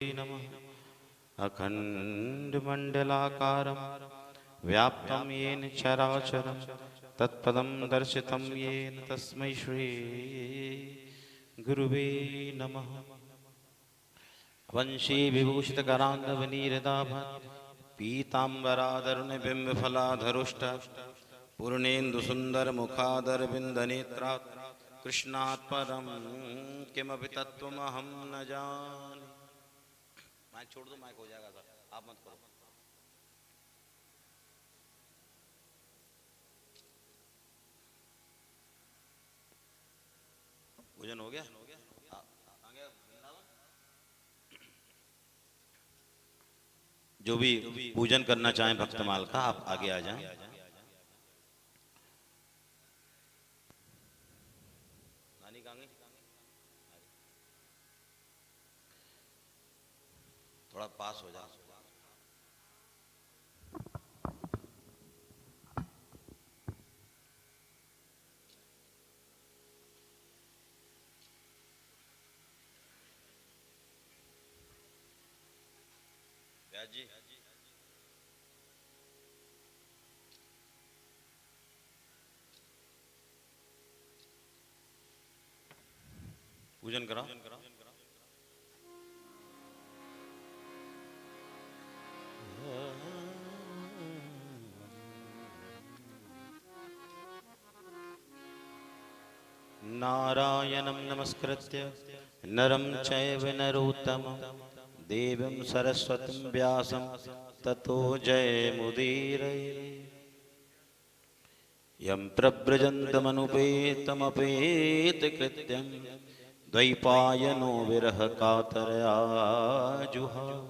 नमः। अखण्डमण्डलाकारं व्याप्तं येन चराचरं तत्पदं दर्शितं येन तस्मै श्री गुरुवे नमः। वंशी विभूषितकरान्दवनीरदाभत् पीताम्बराधरुणबिम्बफलाधरुष्ट पूर्णेन्दुसुन्दरमुखादरविन्दनेत्रात् कृष्णात् परं किमपि तत्त्वमहं न जाने। माइक छोड़ दो, माइक हो जाएगा सर, आप मत करो। भोजन हो गया? जो भी पूजन करना चाहें भक्तमाल का, आप आगे आ जाएं। थोड़ा पास हो जाओ। जी पूजन कराओ। नारायणं नमस्कृत्य नरं चैव नरोत्तमं देवीं सरस्वतीं व्यासं ततो जयमुदीरये। यं प्रव्रजन्तमनुपेतमपेतकृत्यं द्वैपायनो विरहकातरया जुहाव।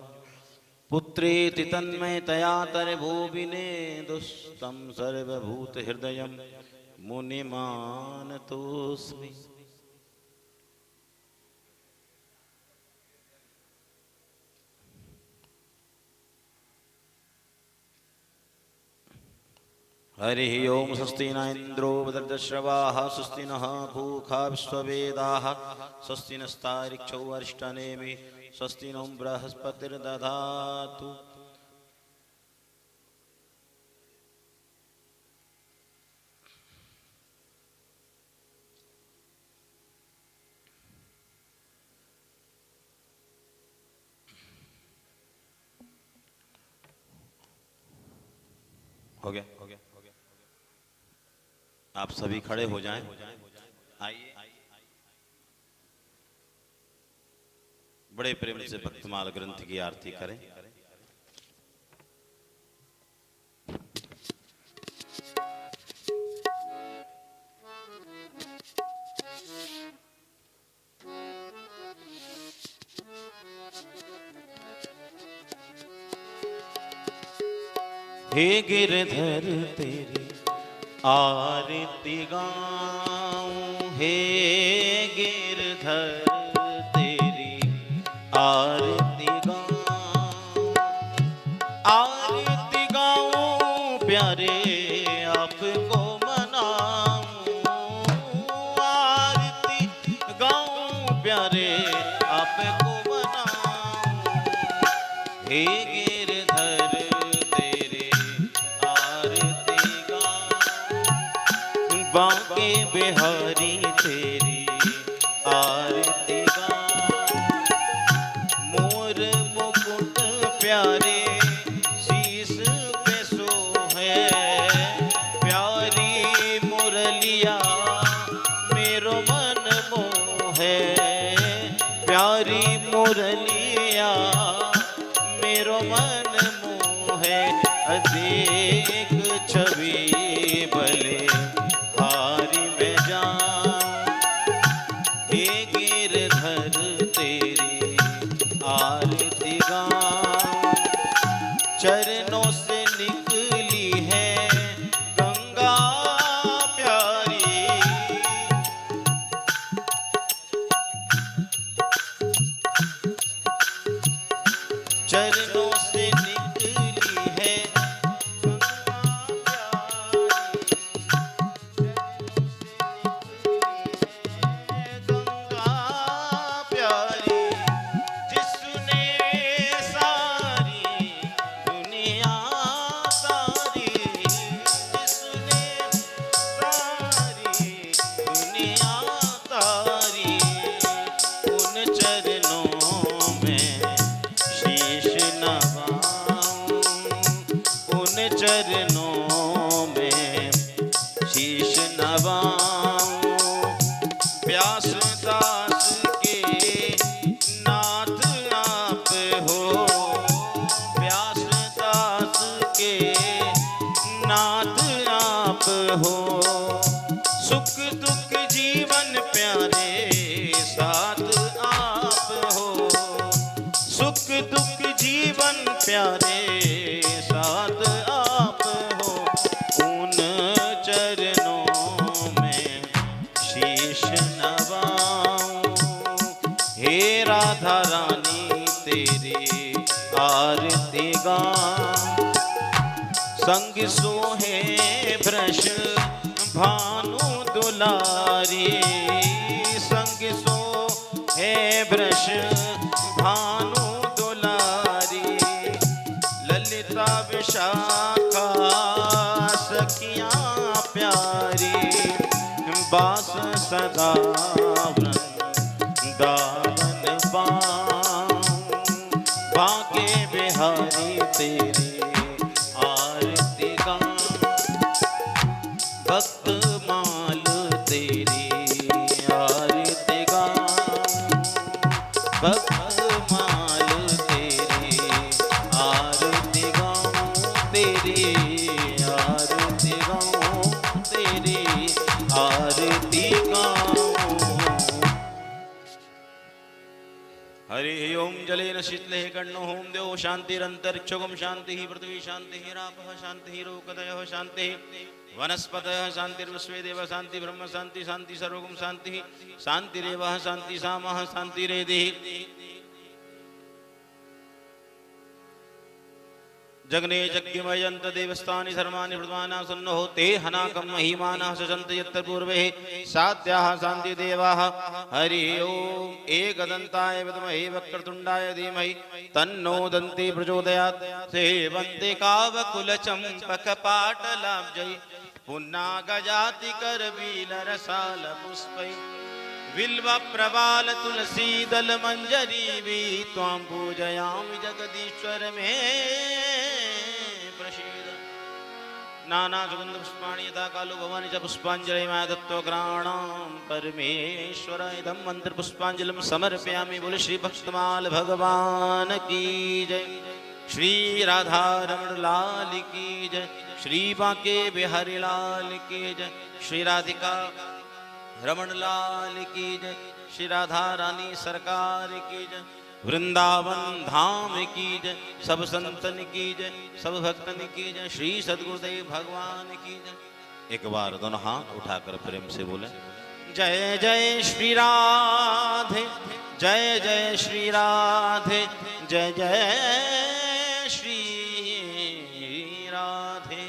पुत्रेति तन्मयतया तरभुविने दुस्तं सर्वभूतहृदयं मुनिमानतोऽस्मि। हरिः ओम। स्वस्ति न इंद्रो वृद्धश्रवाः स्वस्ति नः पूषा विश्ववेदाः स्वस्ति नस्तार्क्ष्यो अरिष्टनेमि स्वस्ति नो बृहस्पतिर्दधातु। हो गया? आप सभी खड़े हो जाएं। आइए, बड़े प्रेम से भक्तमाल ग्रंथ की आरती करें। हे गिरधर तेरी आरती गाऊं, हे गिरधर तेरी आरती गाऊं, आरती गाऊं प्यारे आपको मनाऊं, आरती गाऊं प्यारे आपको मनाऊं। हे गिरधर बांके बिहारी तेरी आरती गाऊं, मोर मुकुट प्यारे शीस पे सोहे, प्यारी मुरलिया मेरो मन मोहे, प्यारी मुरलिया मेरो मन मोहे। अदेख छवि भले हारी में जाऊं, हे गिरधर तेरी आरती गाऊं। चरणों से निकली है गंगा प्यारी, चरणों से निकली है गंगा प्यारी, जिसने सुख दुख जीवन प्यारे साथ आप हो, उन चरणों में शीश नवाऊं। हे राधा रानी तेरी आरती गाऊं, संग सोहे वृष भानु दुलारी, संग सोहे वृष भानु दुलारी, ललिता विशाखा सखियां प्यारी, बास सदा वृंदावन पाऊं। बांके बिहारी तेरी आरती गाऊं, भक्त माल तेरी आरती गाऊं, भक्त माल तेरी आरती गाऊं, तेरी आरती गाऊं, तेरी आरती गाऊं। हरि ओम जलेन शीतले कर्णो होम देव शांतिरंतरिक्षोगम शांति पृथ्वी शांति रापः शांति रोकदयः शांति वनस्पतयः शांतिर्विश्वे देव शांति ब्रह्म शांति शांति सर्वगम शांति शांतिरेव शांति सामः शांतिरेधि। जगने यज्ञमयंत देवस्थानि सर्वाणि प्रधाना सन्नो ते हनाकं महिमानः सजन्त यत्र पूर्वे साध्याः शान्ति देवाः। हरि ओम एकदन्ताय विद्महे वक्रतुण्डाय धीमहि तन्नो दन्ति प्रचोदयात्। सेवन्ते कावकुलचम्पकपाटलाब्जै पुन्नागजाति करवीलरसालपुष्पै बिल्वप्रवाल तुलसीदल मंजरी त्वां पूजयामि जगदीश्वर मे प्रसीद। नाना सुगंध पुष्पाणि यथा कालो भवानी च पुष्पांजलि मया दत्त्वा घ्राणां परमेश्वर इदं मंत्र पुष्पांजलिं समर्पयामि। बोले श्री भक्तमाल भगवान की जय, श्री राधा रमण लाल की जय, श्री बांके बिहारी लाल की जय, श्री राधिका रमण लाल की जय, श्री राधा रानी सरकार की जय, वृंदावन धाम की जय, सब संतन की जय, सब भक्तन की जय, श्री सद्गुरुदेव भगवान की जय। एक बार दोनों हाथ उठाकर प्रेम से बोले जय जय श्री राधे, जय जय श्री राधे, जय जय श्री राधे।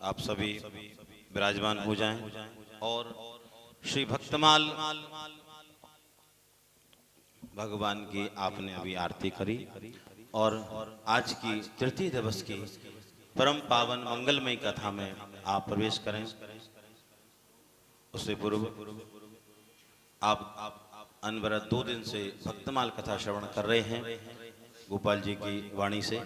आप सभी विराजमान हो जाएं और श्री भक्तमाल भगवान की आपने अभी आरती करी और आज की तृतीय दिवस की परम पावन मंगलमय कथा में आप प्रवेश करें। उससे पूर्व आप अनवरत 2 दिन से भक्तमाल कथा श्रवण कर रहे हैं गोपाल जी की वाणी से,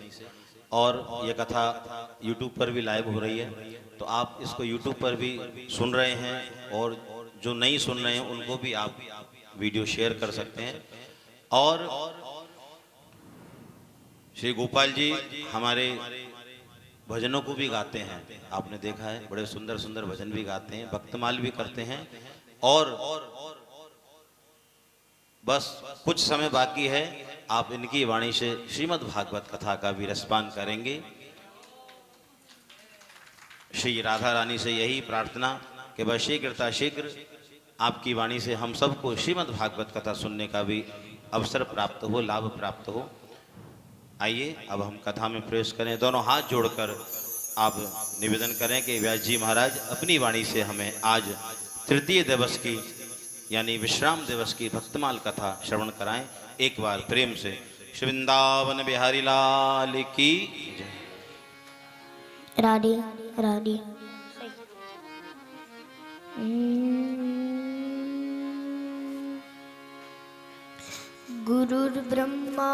और यह कथा YouTube पर भी लाइव हो रही है, तो आप इसको YouTube पर भी सुन रहे हैं और जो नहीं सुन रहे हैं उनको भी आप वीडियो शेयर कर सकते हैं। और श्री गोपाल जी हमारे भजनों को भी गाते हैं, आपने देखा है, बड़े सुंदर सुंदर भजन भी गाते हैं, भक्तमाल भी करते हैं। और बस कुछ समय बाकी है, आप इनकी वाणी से श्रीमद् भागवत कथा का भी रसपान करेंगे। श्री राधा रानी से यही प्रार्थना कि बस शीघ्र आपकी वाणी से हम सबको श्रीमद् भागवत कथा सुनने का भी अवसर प्राप्त हो, लाभ प्राप्त हो। आइए अब हम कथा में प्रवेश करें। दोनों हाथ जोड़कर आप निवेदन करें कि व्यास जी महाराज अपनी वाणी से हमें आज तृतीय दिवस की यानी विश्राम दिवस की भक्तमाल कथा श्रवण कराएं। एक बार प्रेम से श्री वृंदावन बिहारी लाल की जय। राधे राधे। गुरुर्ब्रह्मा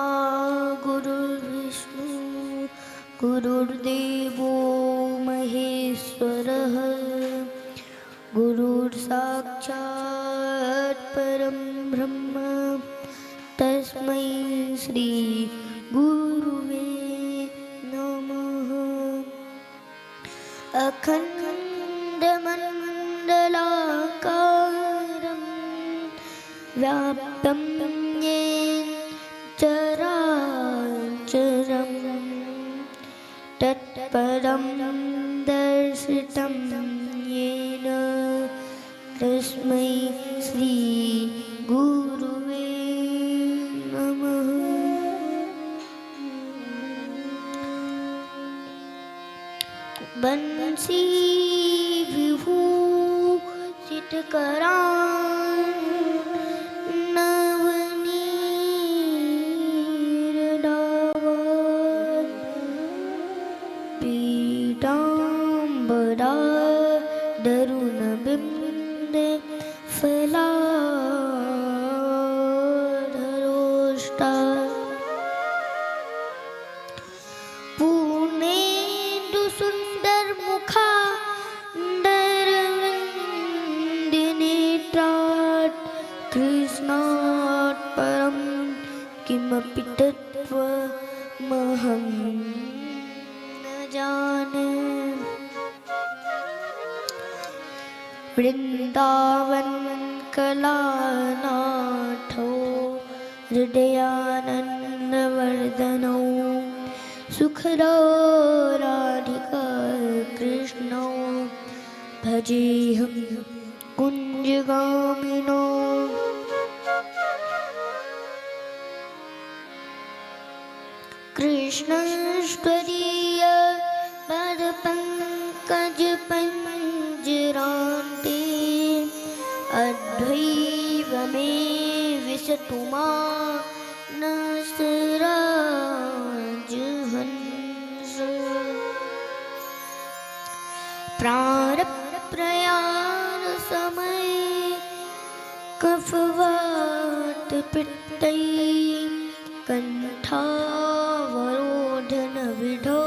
गुरुर्विष्णु गुरुर्देवो महेश्वरः गुरुर्साक्षात् परं ब्रह्म तस्मै श्री गुरुवे अखण्डमण्डलाकारं व्याप्तं येन चराचरं तत्पदं दर्शितं येन तस्मै श्री गुरुवे नमः। बंसी विभूषितकरान् नवनीरदावान् पीताम्बरा दरुणबिम्बे फलाधरोष्टा पूर्णेन्दु सुन्दरमुखान्दरविन्दिनेत्रात् कृष्णात् परं किमपि तत्त्वमहं न जाने। वृन्दावन कलानाथो हृदयानन्दवर्धनो सुखदो राधिका कृष्णो भजेऽहं कुञ्जगामिनो। कृष्णस्त्वदीय पदपङ्कजपञ्जरान्ते अद्वैव मे विशतु मानसराजहंस। प्रारप्रयाण समये कफवात पित्तै कंठावरोधन विधो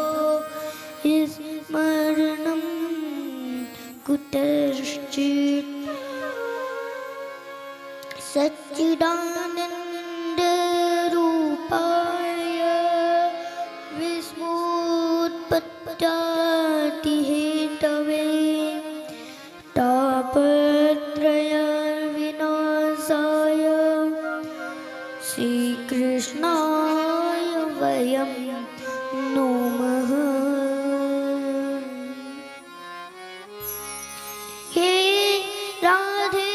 स्मरणं कुतश्चित्। सच्चिदानन्दरूपाय विस्मोत्पत्त्यादिहेतवे तापत्रयविनाशाय श्रीकृष्णाय वयं नमः। हे राधे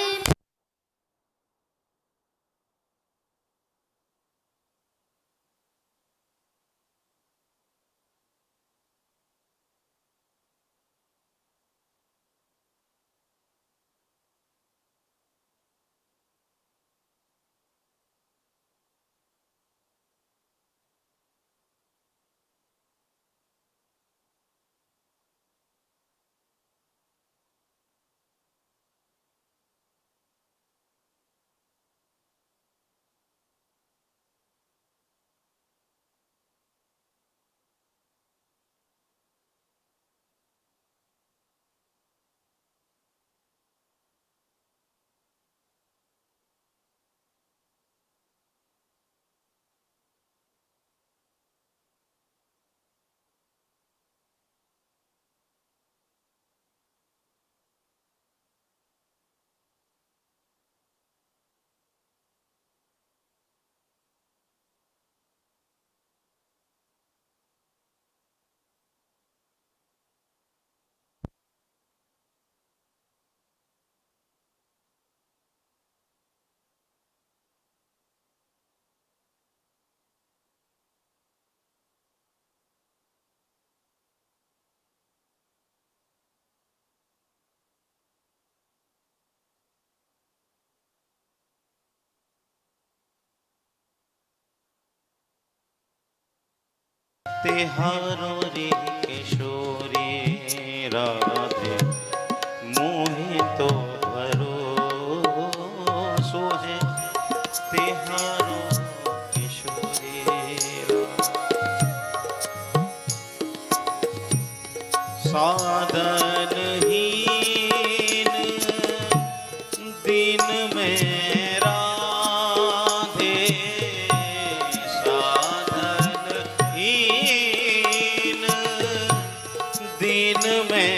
तेहारो रे किशोरी राधे मोहे तो भरोसो है। तेहारो किशोरी साधनहीन दिन में राधे साधनहीन दिन में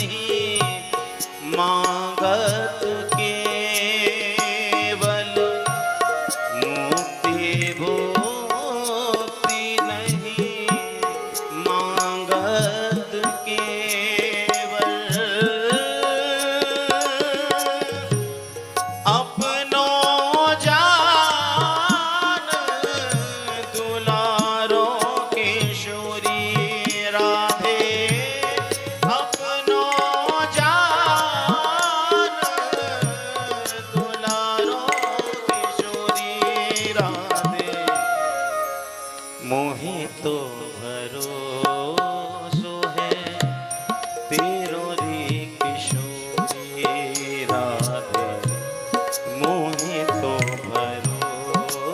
नहीं मांगत केवल मुक्ति भुक्ति नहीं मांगत केवल अपनो जान दुलारो किशोरी राधे अपनो जान दुलारो किशोरी राधे मोहे तो भरोसो है तेरो रे किशोरी राधे मोहे तो भरोसो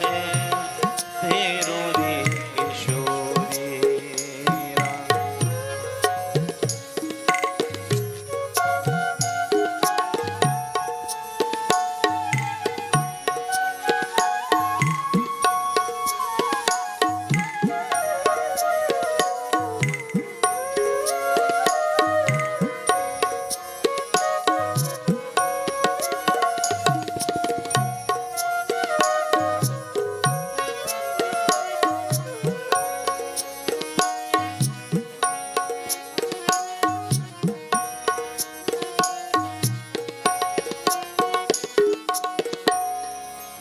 है तेरो रे किशोरी राधे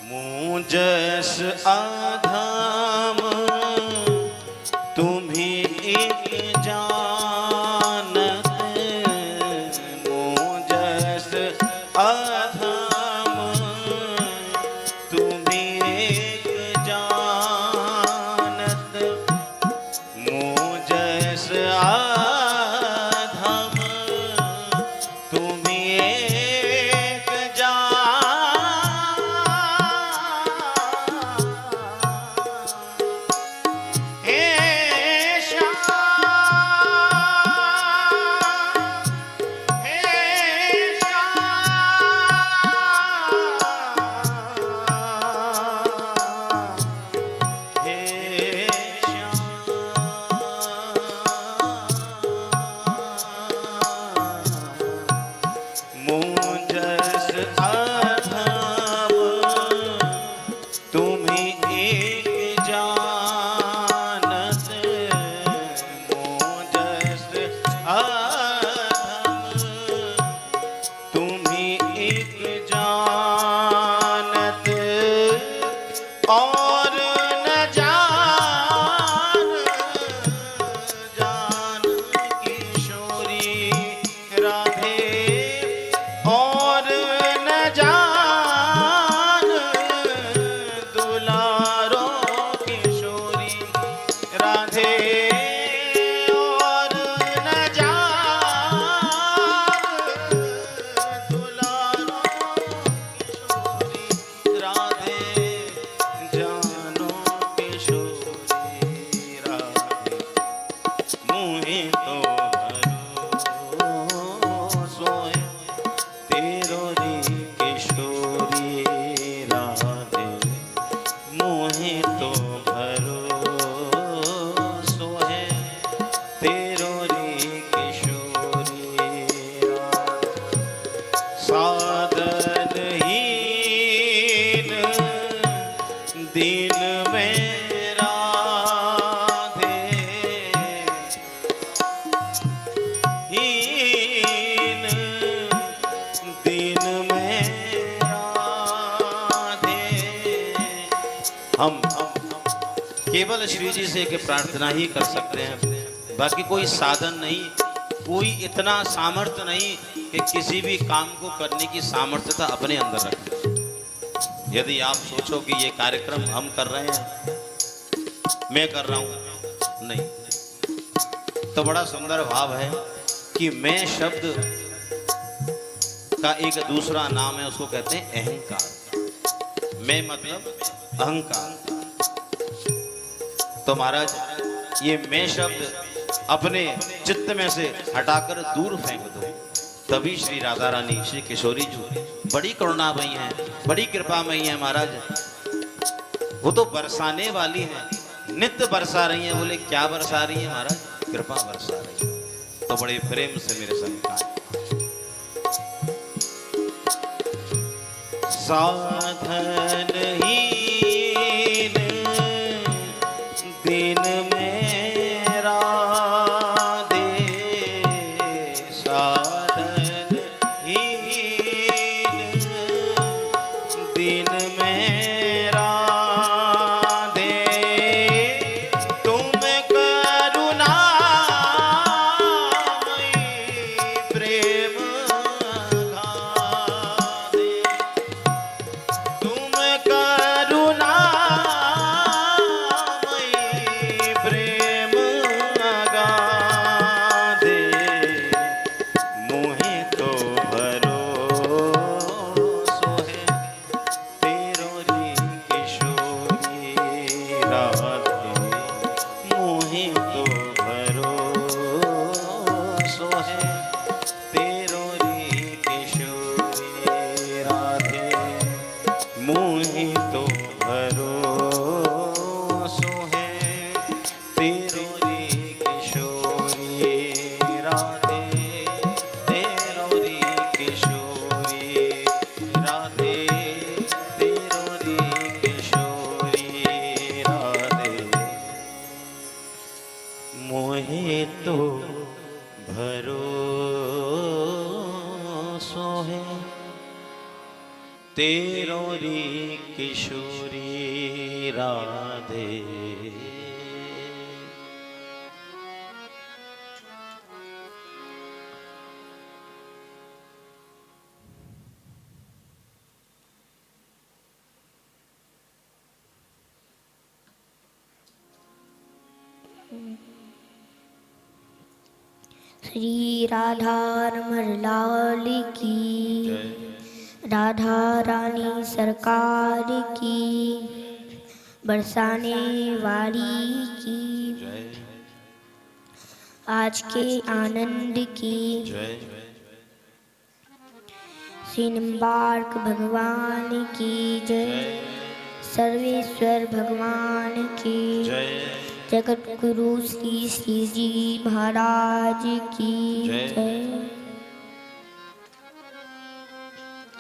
मुझस आधाम तुम्ही एक जानत मुझस आधाम तुम्ही एक जानत मुझस आधाम तुम्ही एक हे श्याम हे श्याम हे श्याम मुझस अधम तुम्ही एक जानत मुझस अधम तुम्ही एक जानत और न जान किशोरी राधे और न जान दुलारो किशोरी राधे और न जान दुलारो किशोरी राधे जानो किशोरी राधे मुहे तो भरोसो है तेरो रे किशोरी राधे मोहे तो भरोसो है तेरो रे किशोरी राधे साधनहीन दिन में राधे हीन दिन में राधे हम केवल श्री जी से एक प्रार्थना ही कर सकते हैं, बाकी कोई साधन नहीं, कोई इतना सामर्थ्य नहीं कि किसी भी काम को करने की सामर्थ्यता अपने अंदर रखें। यदि आप सोचो कि ये कार्यक्रम हम कर रहे हैं, मैं कर रहा हूं, नहीं, तो बड़ा सुंदर भाव है कि मैं शब्द का एक दूसरा नाम है, उसको कहते हैं अहंकार। मैं मतलब अहंकार। तो महाराज ये मैं शब्द अपने चित्त में से हटाकर दूर फेंक दो, तभी श्री राधा रानी श्री किशोरी जी बड़ी करुणामयी हैं, बड़ी कृपामयी हैं महाराज। वो तो बरसाने वाली हैं, नित्य बरसा रही हैं। बोले क्या बरसा रही हैं महाराज? कृपा बरसा रही है। तो बड़े प्रेम से मेरे संग गाएं। साधनहीन दिन मेरा दे, साधनहीन दिन मेरा दे, तुम करुणामयी प्रेम गा दे, तुम करुणामयी प्रेम गा दे, मोहे तो भरोसो है तेरो री किशोरी राधे, मोहे तो भरोसो है तेरो री किशोरी राधे, मोहे तो भरोसो है तेरो री किशोरी राधे, तेरो री किशोरी राधे, तेरो री किशोरी राधे, मोहे तो भरोसो है तेरो री किशोरी राधे। श्री राधा रमण लाल की, राधा रानी सरकार की, बरसाने वाली की, जय आज के आनंद की, जय श्री निम्बार्क भगवान की जय, सर्वेश्वर भगवान की जय जगत गुरु श्री श्री जी महाराज की जय। जय।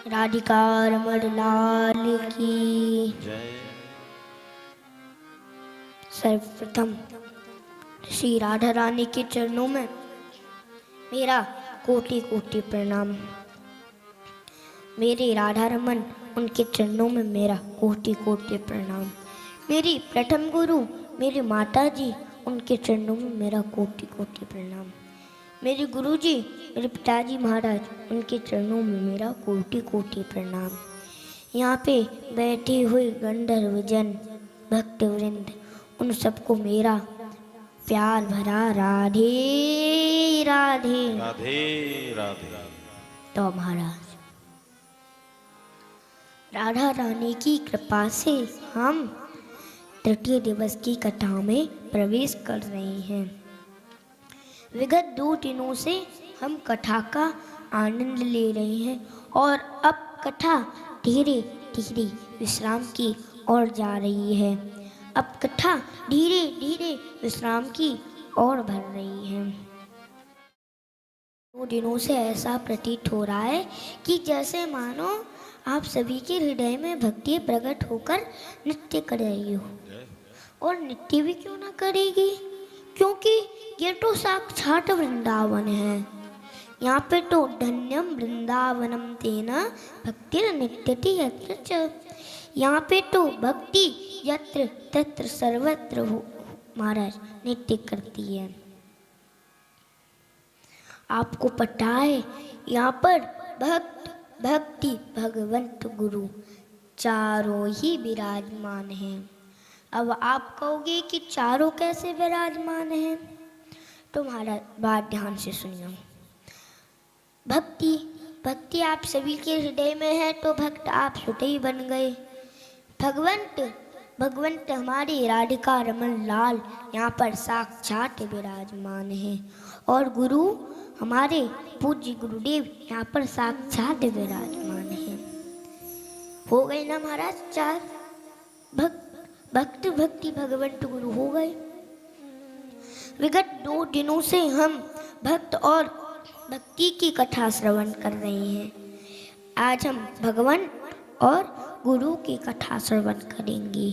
राधिका रमण लाल की। जय सर्वप्रथम श्री राधा रानी के चरणों में मेरा कोटि कोटि प्रणाम। मेरे राधा रमन उनके चरणों में मेरा कोटि कोटि प्रणाम। मेरी प्रथम गुरु मेरी माता जी उनके चरणों में मेरा कोटि कोटि प्रणाम। मेरे गुरु जी मेरे पिताजी महाराज उनके चरणों में मेरा कोटि कोटि प्रणाम। यहाँ पे बैठे हुए गंधर्व जन भक्त वृंद उन सबको मेरा प्यार भरा राधे राधे राधे राधे। तो महाराज राधा रानी की कृपा से हम तृतीय दिवस की कथा में प्रवेश कर रहे हैं। विगत 2 दिनों से हम कथा का आनंद ले रहे हैं और अब कथा धीरे धीरे विश्राम की ओर जा रही है। अब कथा धीरे धीरे विश्राम की ओर बढ़ रही है। 2 दिनों से ऐसा प्रतीत हो रहा है कि जैसे मानो आप सभी के हृदय में भक्ति प्रकट होकर नृत्य कर रही हो। और नृत्य भी क्यों ना करेगी, क्योंकि ये तो साक्षात वृंदावन है। यहाँ पे तो धन्यम वृंदावनम तेना भक्तिर नित्यति यत्र च। यहाँ पे तो भक्ति यत्र तत्र सर्वत्र हो महाराज नृत्य करती है। आपको पता है यहाँ पर भक्त भक्ति भगवंत गुरु चारों ही विराजमान हैं। अब आप कहोगे कि चारों कैसे विराजमान हैं, तो महाराज बात ध्यान से सुनिए। भक्ति भक्ति आप सभी के हृदय में है तो भक्त आप स्वतः ही बन गए। भगवंत भगवंत हमारे राधिका रमन लाल यहाँ पर साक्षात विराजमान हैं और गुरु हमारे पूज्य गुरुदेव यहाँ पर साक्षात विराजमान हैं। हो गए ना महाराज 4 भक्त भक्ति भगवंत गुरु हो गए। विगत 2 दिनों से हम भक्त और भक्ति की कथा श्रवण कर रहे हैं। आज हम भगवान और गुरु की कथा श्रवण करेंगे।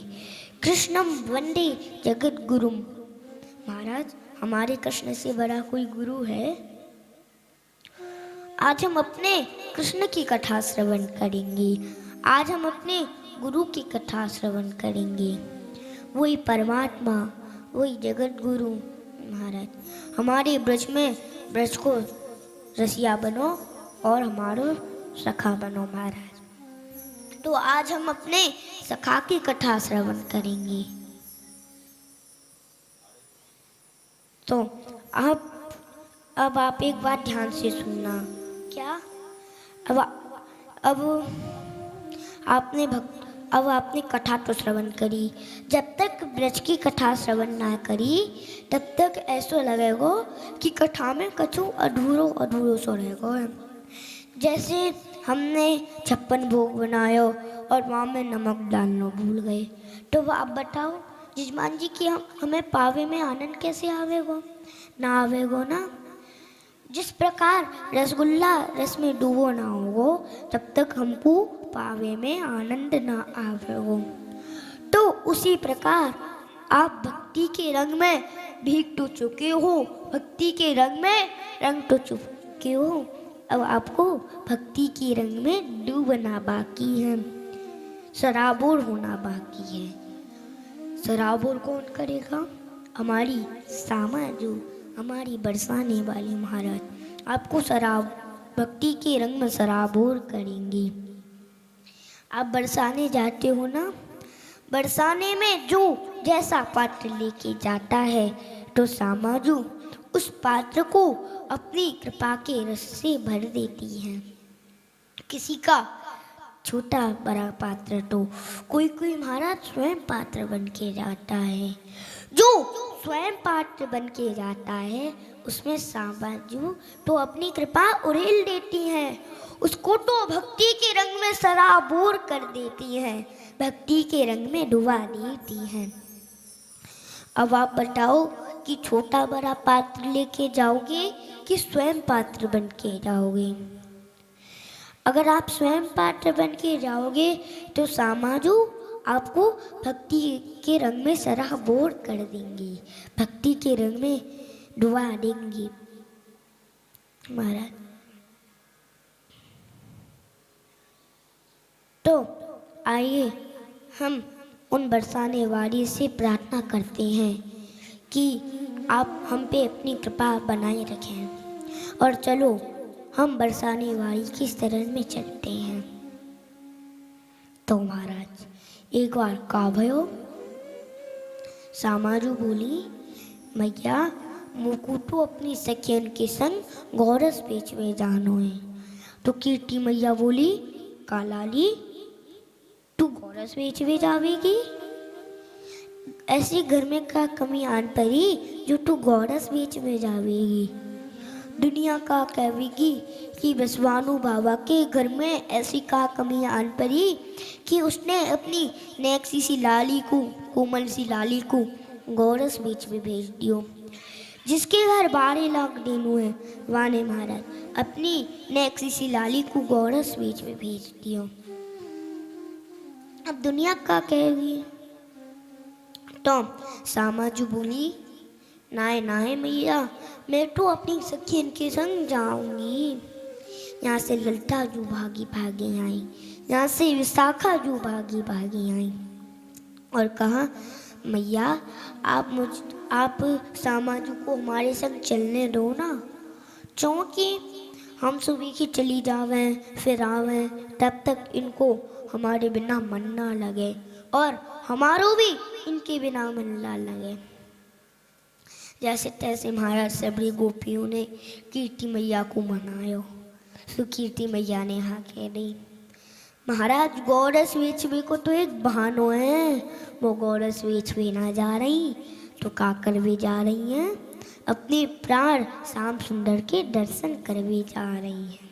कृष्णम वंदे जगत गुरुम। महाराज, हमारे कृष्ण से बड़ा कोई गुरु है? आज हम अपने कृष्ण की कथा श्रवण करेंगे। आज हम अपने गुरु की कथा श्रवण करेंगे। वही परमात्मा, वही जगत गुरु। महाराज, हमारे ब्रज में ब्रज को रसिया बनो और हमारो सखा बनो। महाराज, तो आज हम अपने सखा की कथा श्रवण करेंगे। तो अब आप एक बात ध्यान से सुनना। क्या? अब आपने कथा तो श्रवण करी। जब तक ब्रज की कथा श्रवण ना करी तब तक ऐसा लगेगा कि कथा में कछु अधूरो सो रहेगा। जैसे हमने 56 भोग बनायो और वहाँ में नमक डालना भूल गए, तो आप बताओ जजमान जी कि हमें पावे में आनंद कैसे आवेगो? ना आवेगो ना। जिस प्रकार रसगुल्ला रस में डूबो ना होगो तब तक हमको पावे में आनंद ना आवेगो। तो उसी प्रकार आप भक्ति के रंग में भीग तो चुके हो, भक्ति के रंग में रंग तो चुके हो। अब आपको भक्ति के रंग में डूबना बाकी है, सराबोर होना बाकी है। सराबोर कौन करेगा? हमारी सामाजू, हमारी बरसाने वाली महाराज आपको भक्ति के रंग में सराबोर करेंगी। आप बरसाने जाते हो ना, बरसाने में जो जैसा पात्र लेके जाता है तो सामाजू उस पात्र को अपनी कृपा के रस से भर देती है। किसी का छोटा बड़ा पात्र तो कोई महाराज स्वयं पात्र बन के जाता है। जो स्वयं पात्र बन के जाता है उसमें सामाजू तो अपनी कृपा उड़ेल देती है, उसको तो भक्ति के रंग में सराबोर कर देती है, भक्ति के रंग में डुबा देती है। अब आप बताओ कि छोटा बड़ा पात्र लेके जाओगे कि स्वयं पात्र बन के जाओगे? अगर आप स्वयं पात्र बन के जाओगे तो सामाजू आपको भक्ति के रंग में सराबोर कर देंगी, भक्ति के रंग में डुबा देंगी। महाराज, तो आइए हम उन बरसाने वाली से प्रार्थना करते हैं कि आप हम पे अपनी कृपा बनाए रखें। और चलो हम बरसाने वाली की शरण में चलते हैं। तो महाराज एक बार का भयो, सामाजू बोली, मैया मुकु तो अपनी सखियन के संग गौरस बेच में जानो है। तो कीर्ति मैया बोली, कालाली तू गौरस बेच में जावेगी? ऐसे घर में का कमी आन पड़ी जो तू गौरस बेच में जावेगी? दुनिया का कहेगी कि बसवानु बाबा के घर में ऐसी का कमी आन पड़ी कि उसने अपनी नेक्सी सी लाली को, कोमल सी लाली को गौरस बीच में भेज दियो। जिसके घर 12 लाख देनू है वाने महाराज अपनी नेक्सी सी लाली को गौरस बीच में भेज दियो। अब दुनिया का कहेगी? तो सामाजू बोली, नाय नाय मैया मैं तो अपनी सखियन के संग जाऊंगी। यहाँ से ललिता जू भागी भागी आई, यहाँ से विशाखा जू भागी भागी आई और कहा, मैया आप सामाजू को हमारे संग चलने दो ना, क्योंकि हम सुबह की चली जावें फिर आवें तब तक इनको हमारे बिना मन ना लगे और हमारो भी इनके बिना मन ना लगे। जैसे तैसे महाराज सबरी गोपियों ने कीर्ति मैया को मनायो। तो कीर्ति मैया ने हाँ कह दी, महाराज गौरस बेचवे को तो एक बहानो है, वो गौरस बेचवे ना जा रही तो का करवे जा रही हैं? अपने प्राण श्याम सुंदर के दर्शन करवे जा रही हैं।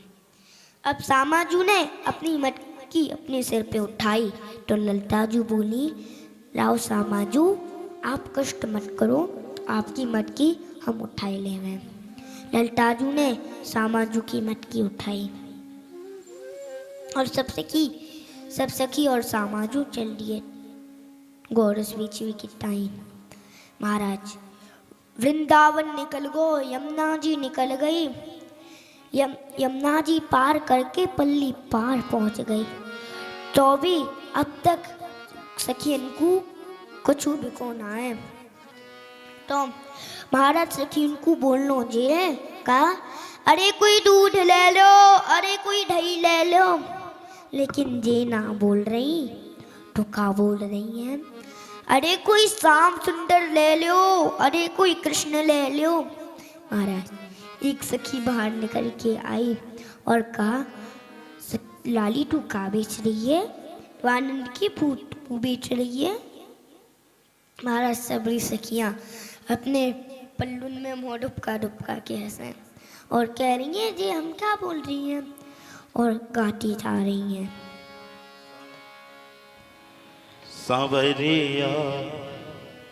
अब सामाजू ने अपनी मटकी अपने सिर पे उठाई तो ललिताजू बोली, राव सामाजू आप कष्ट मत करो, आपकी मटकी हम उठाए लेवे। ललताजू ने सामाजू की मटकी उठाई और सब सखी और सामाजू चल दिए गोरस बीच की टाइम। महाराज वृंदावन निकल गो, यमुना जी निकल गई, यमुना जी पार करके पल्ली पार पहुंच गई। तो भी अब तक सखियन को कुछ भी कौन आए। तो महाराज सखियन को बोलनो जे कहा, अरे कोई दूध ले लो, अरे कोई दही ले लो, लेकिन जे ना बोल रही तो का बोल रही है, अरे कोई श्याम सुंदर ले लो, अरे कोई कृष्ण ले लो। महाराज एक सखी बाहर निकल के आई और कहा, लाली तू का बेच रही है? तो आनंद की फूट बेच रही है। महाराज सबरी सखियां अपने पल्लून में मुँह डुबका के हंसे और कह रही हैं, जी हम क्या बोल रही हैं, और गाती जा रही हैं। सांवरिया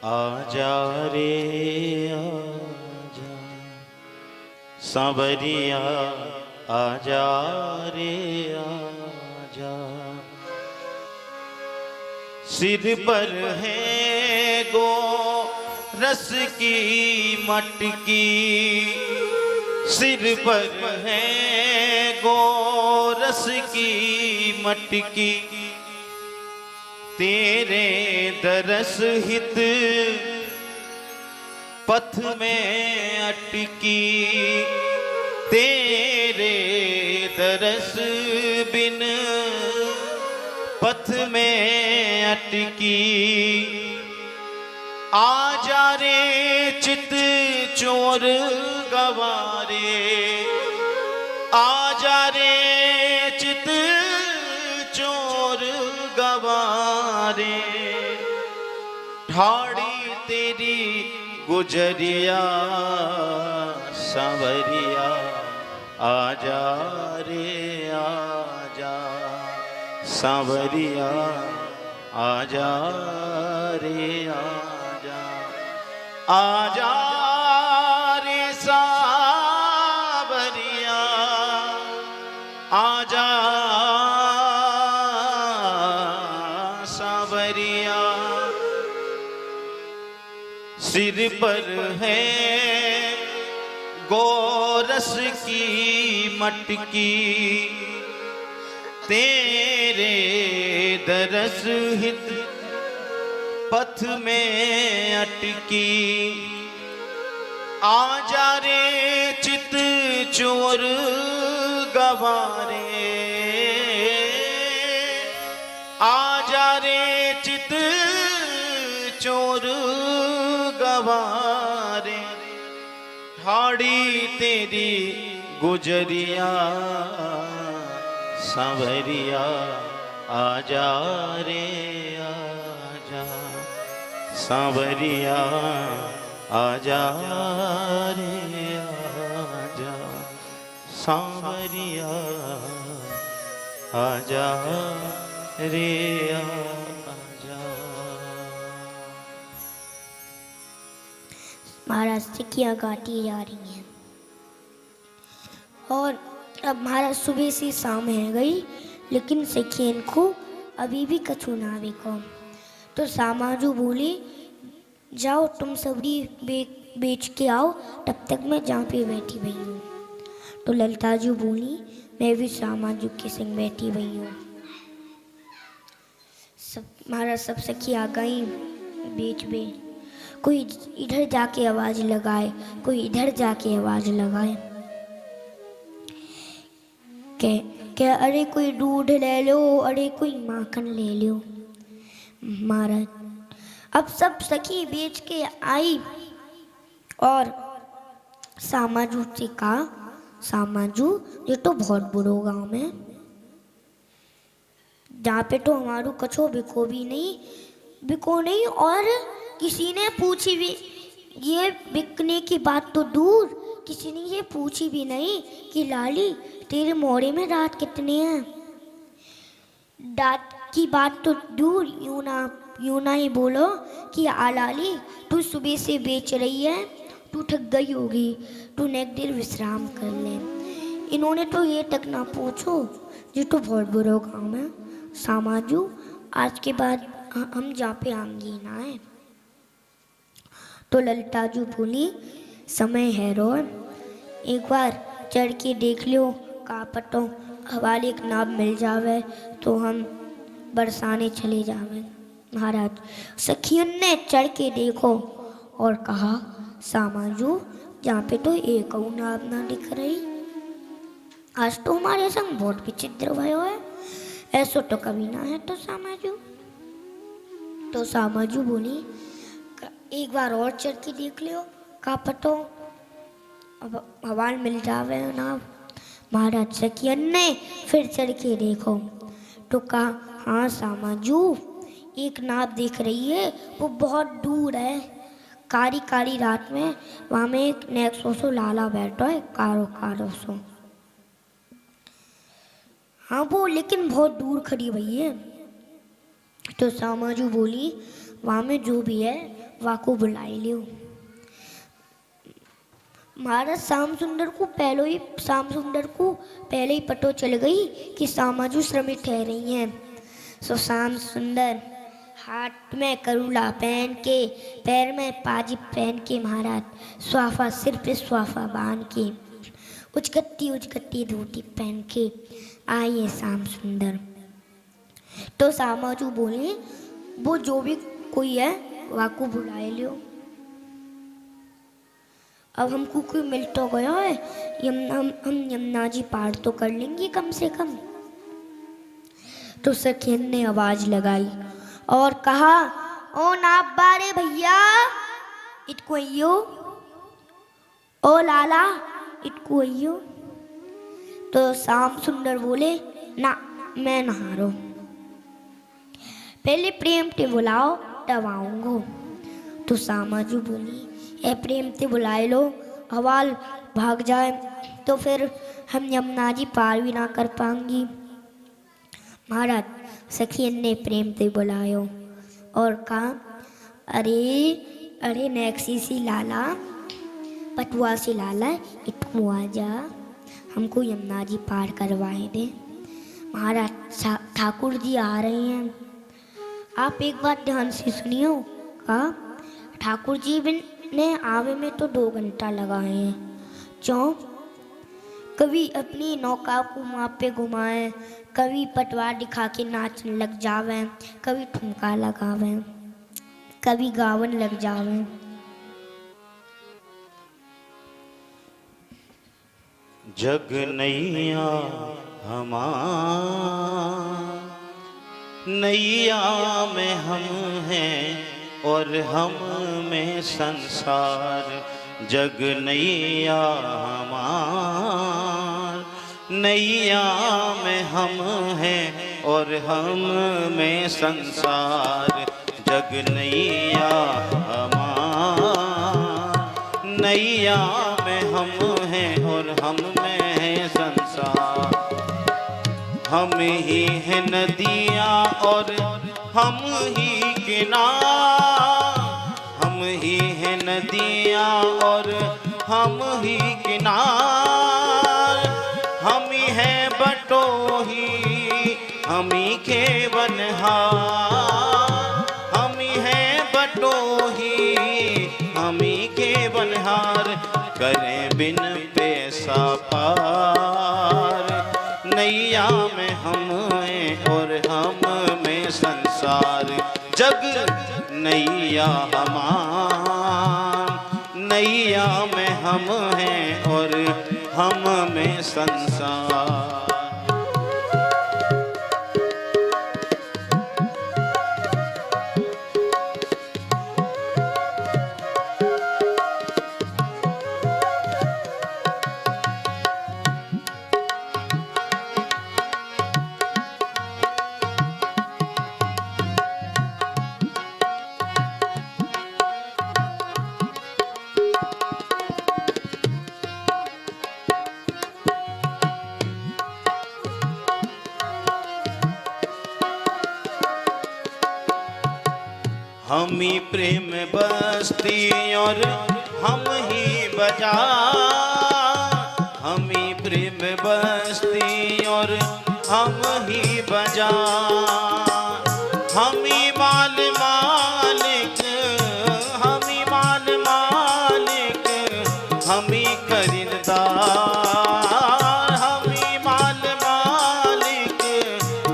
आजा रे आजा, सांवरिया आजा रे आजा, सिर पर है गो रस की मटकी, सिर पर है गो रस की मटकी, तेरे दरस हित पथ में अटकी, तेरे दरस बिन पथ में अटकी, आजा रे चित चोर गवारे, आजा रे चित चोर गवारे, ठाड़ी तेरी गुजरिया सांवरिया आजा रे आजा, सांवरिया आजा रे आजा, आजा रे सांवरिया आजा, सांवरिया, सिर पर है गोरस की मटकी, तेरे दरस हित पथ में अटकी, आजा रे चित चोर गवारे, आजा रे चित चोर गवारे, ठाड़ी तेरी गुजरिया सांवरिया आजा रे आजा, सांवरिया आजा रे आजा, सांवरिया आजा रे आजा। महाराज सखियां गाती जा रही हैं और अब महाराज सुबह से शाम है गई, लेकिन सखियन को अभी भी कछु ना बिको। तो सामाजू बोली, जाओ तुम सबरी बेच के आओ, तब तक मैं जहाँ पे बैठी हुई हूँ। तो ललताजू बोली, मैं भी सामाजू के संग बैठी हुई हूँ। सब महाराज सब सखी आ गई बेच में, कोई इधर जाके आवाज़ लगाए, कोई इधर जाके आवाज़ लगाए के अरे कोई दूध ले लो, अरे कोई माखन ले लो। महाराज अब सब सखी बेच के आई और सामाजू से कहा, सामाजू ये तो बहुत बुरो गांव में, जहाँ पे तो हमारू कछो बिको नहीं और किसी ने पूछी भी, ये बिकने की बात तो दूर, किसी ने ये पूछी भी नहीं कि लाली तेरे मोड़े में दांत कितने हैं। दांत की बात तो दूर, यूं ना ही बोलो कि आ लाली तू सुबह से बेच रही है तू थक गई होगी, तू एक देर विश्राम कर ले। इन्होंने तो ये तक ना पूछो, ये तो बहुत बुरा काम है। सामाजू, आज के बाद हम जहाँ पे अंगीना है। तो ललिताजू बोली, समय है रोन, एक बार चढ़ के देख लो, का पतो हवाले एक नाव मिल जावे तो हम बरसाने चले जावे। महाराज सखियन ने चढ़ के देखो और कहा, सामाजू यहाँ पे तो एक नाव ना दिख रही, आज तो हमारे संग बहुत विचित्र भयो है, ऐसा तो कभी ना है। तो सामाजू बोली, एक बार और चढ़ के देख लियो, का पतो अब हवाल मिल जावे नाव। महाराज सखियन ने फिर चढ़ के देखो तो कहा, हाँ सामाजू, एक नाव दिख रही है, वो बहुत दूर है, कारी कारी रात में वहाँ में एक नेक्सो सो लाला बैठो है, कारो कारो सो। हाँ वो लेकिन बहुत दूर खड़ी हुई है। तो सामाजू बोली, वहाँ में जो भी है वहाँ को बुलाई लियो। महाराज श्याम सुंदर को पहले ही पतो चल गई कि सामाजू श्रमिक ठहरी हैं। सो श्याम सुंदर हाथ में करूला पहन के, पैर में पाजी पहन के, महाराज स्वाफा सिर पे स्वाफा बांध के, उचकट्टी धोती पहन के आइए श्याम सुंदर। तो सामाजू बोले, वो जो भी कोई है वाको बुलाए लियो, अब हमको कोई मिल तो गया है, हम यमुना जी पार तो कर लेंगे कम से कम। तो सखियन ने आवाज लगाई और कहा, ओ नाप बारे भैया इतको अयो, ओ लाला इतको अयो। तो श्याम सुंदर बोले, ना मैं नहा रो, पहले प्रेम ते बुलाओ तब आऊंगो। तो सामाजू बोली, ए प्रेम ते बुलाए लो, हवाल भाग जाए तो फिर हम यमुना जी पार भी ना कर पाएंगी। महाराज सखियन ने प्रेम ते बुलायो और कहा, अरे नेक्सी सी लाला, पटुआ से लाला इतको आ जा, हमको यमुना जी पार करवाए दे। महाराज ठाकुर जी आ रहे हैं, आप एक बात ध्यान से सुनियो। कहा, ठाकुर जी ने आवे में तो 2 घंटा लगाए हैं, क्यों? कभी अपनी नौका को वहाँ पे घुमाए, कभी पटवार दिखा के नाचने लग जावे, कभी ठुमका लगावे, कभी गावन लग जावे। जग नैया हमार, नैया में हम हैं और हम में संसार। जग नैया हमार, नैया में हम हैं और हम में संसार। जग नैया हमार, नैया में हम हैं और हम में है संसार। हम ही है नदियाँ और हम ही किनार, हम ही है नदियाँ और हम ही किनार। हम ही है बटोही, हम ही के बनहार, हम ही है बटोही, हम ही के बनहार। करें बिन पैसा पार, नैया में हम हैं और हम में संसार। जग नैया हमार, नैया में हम हैं और हम में संसार। हम ही प्रेम बस्ती और हम ही बाजार, हम ही प्रेम बस्ती और हम ही बाजार, हम ही माल मालिक, हम ही माल मालिक, हम ही खरीदार, हम ही माल मालिक,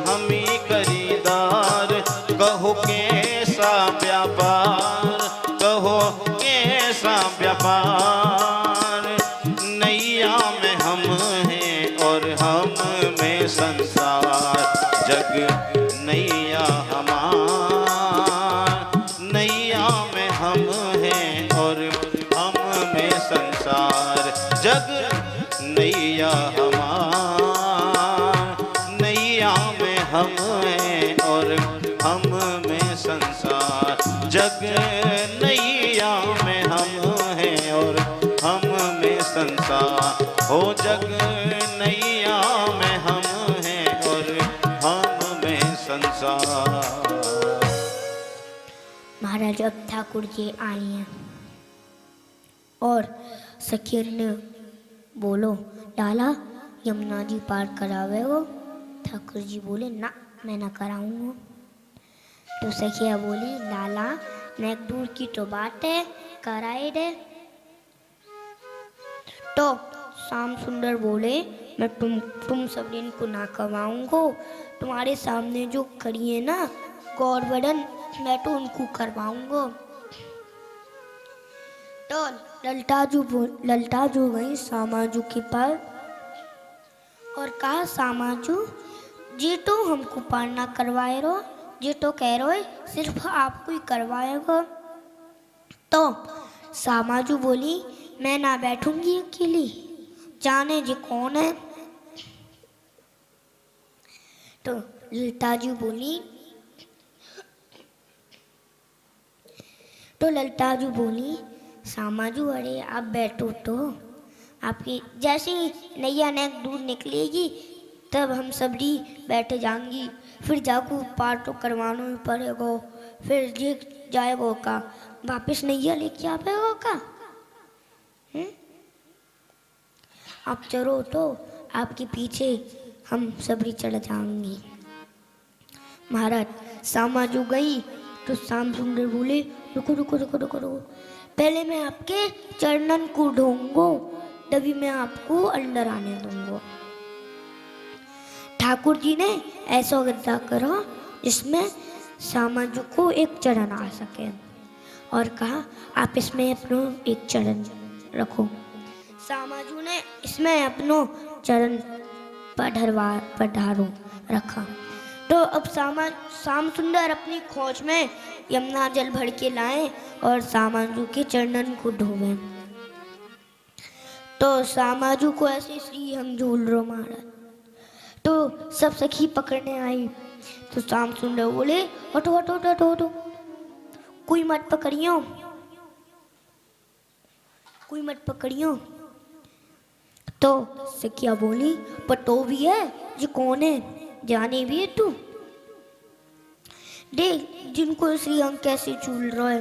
हम ही खरीदार। कहो कैसा व्यापार, कहो कैसा व्यापार, नैया में हम हैं और हम में संसार, जग नैया हमार, नैया में हम हैं और हम में संसार, जग नैया हमार, नैया में हम हैं और हम में संसार, जग नैया में हम हैं और हम में संसार, हो जग नैया में हम हैं और हम में संसार। महाराज अब ठाकुर जी आई हैं और सखियन ने बोलो डाला यमुना जी पार करावे हो। ठाकुर जी बोले ना मैं ना कराऊंगा। तो सखिया बोली लाला नेक दूर की तो बात है कराए दे। तो श्याम सुंदर बोले मैं तुम सब दिन को ना करवाऊंगा, तुम्हारे सामने जो खड़ी है ना गौरवदन मैं तो उनको करवाऊंगा। तो ललताजू गई सामाजू के पास और कहा सामाजू जी तो हमको पार ना करवाए रो, जी तो कह रहे सिर्फ आपको ही करवाएगा। तो सामाजू बोली मैं ना बैठूंगी अकेली, जाने जी कौन है। तो ललताजू बोली सामाजू अरे आप बैठो तो आपकी जैसी नैया नेक दूर निकलेगी तब हम सबरी बैठ जाएंगी, फिर जाको पार तो करवाना ही पड़ेगा, फिर जी जाएगा का वापस नैया लेके आएगा का। आप चलो तो आपके पीछे हम सबरी चढ़ जाएंगी। महाराज सामाजू गई तो श्याम सुंदर बोले रुको रुको रुको रुको रुको, पहले मैं आपके चरणन को ढूंढूंगा तभी मैं आपको अंदर आने दूंगा। ठाकुर जी ने ऐसा गद्दा करा जिसमें सामाजू को एक चरण आ सके और कहा आप इसमें अपनो एक चरण रखो। सामाजू ने इसमें अपनो चरण पधारो रखा। तो अब श्याम सुंदर अपनी खोज में यमुना जल भर के लाए और सामाजू के चरणन को धोवे। तो सामाजू को ऐसे श्री हम झूल रो मारा। तो सब सखी पकड़ने आई तो श्याम सुंदर बोले हटो हटो हटो हटो, कोई मत पकड़ियो, कोई मत पकड़ियो। तो सखिया बोली पर तो भी है जो कौन है, जाने भी है तू, देख जिनको श्री हम कैसे झूल रहा है।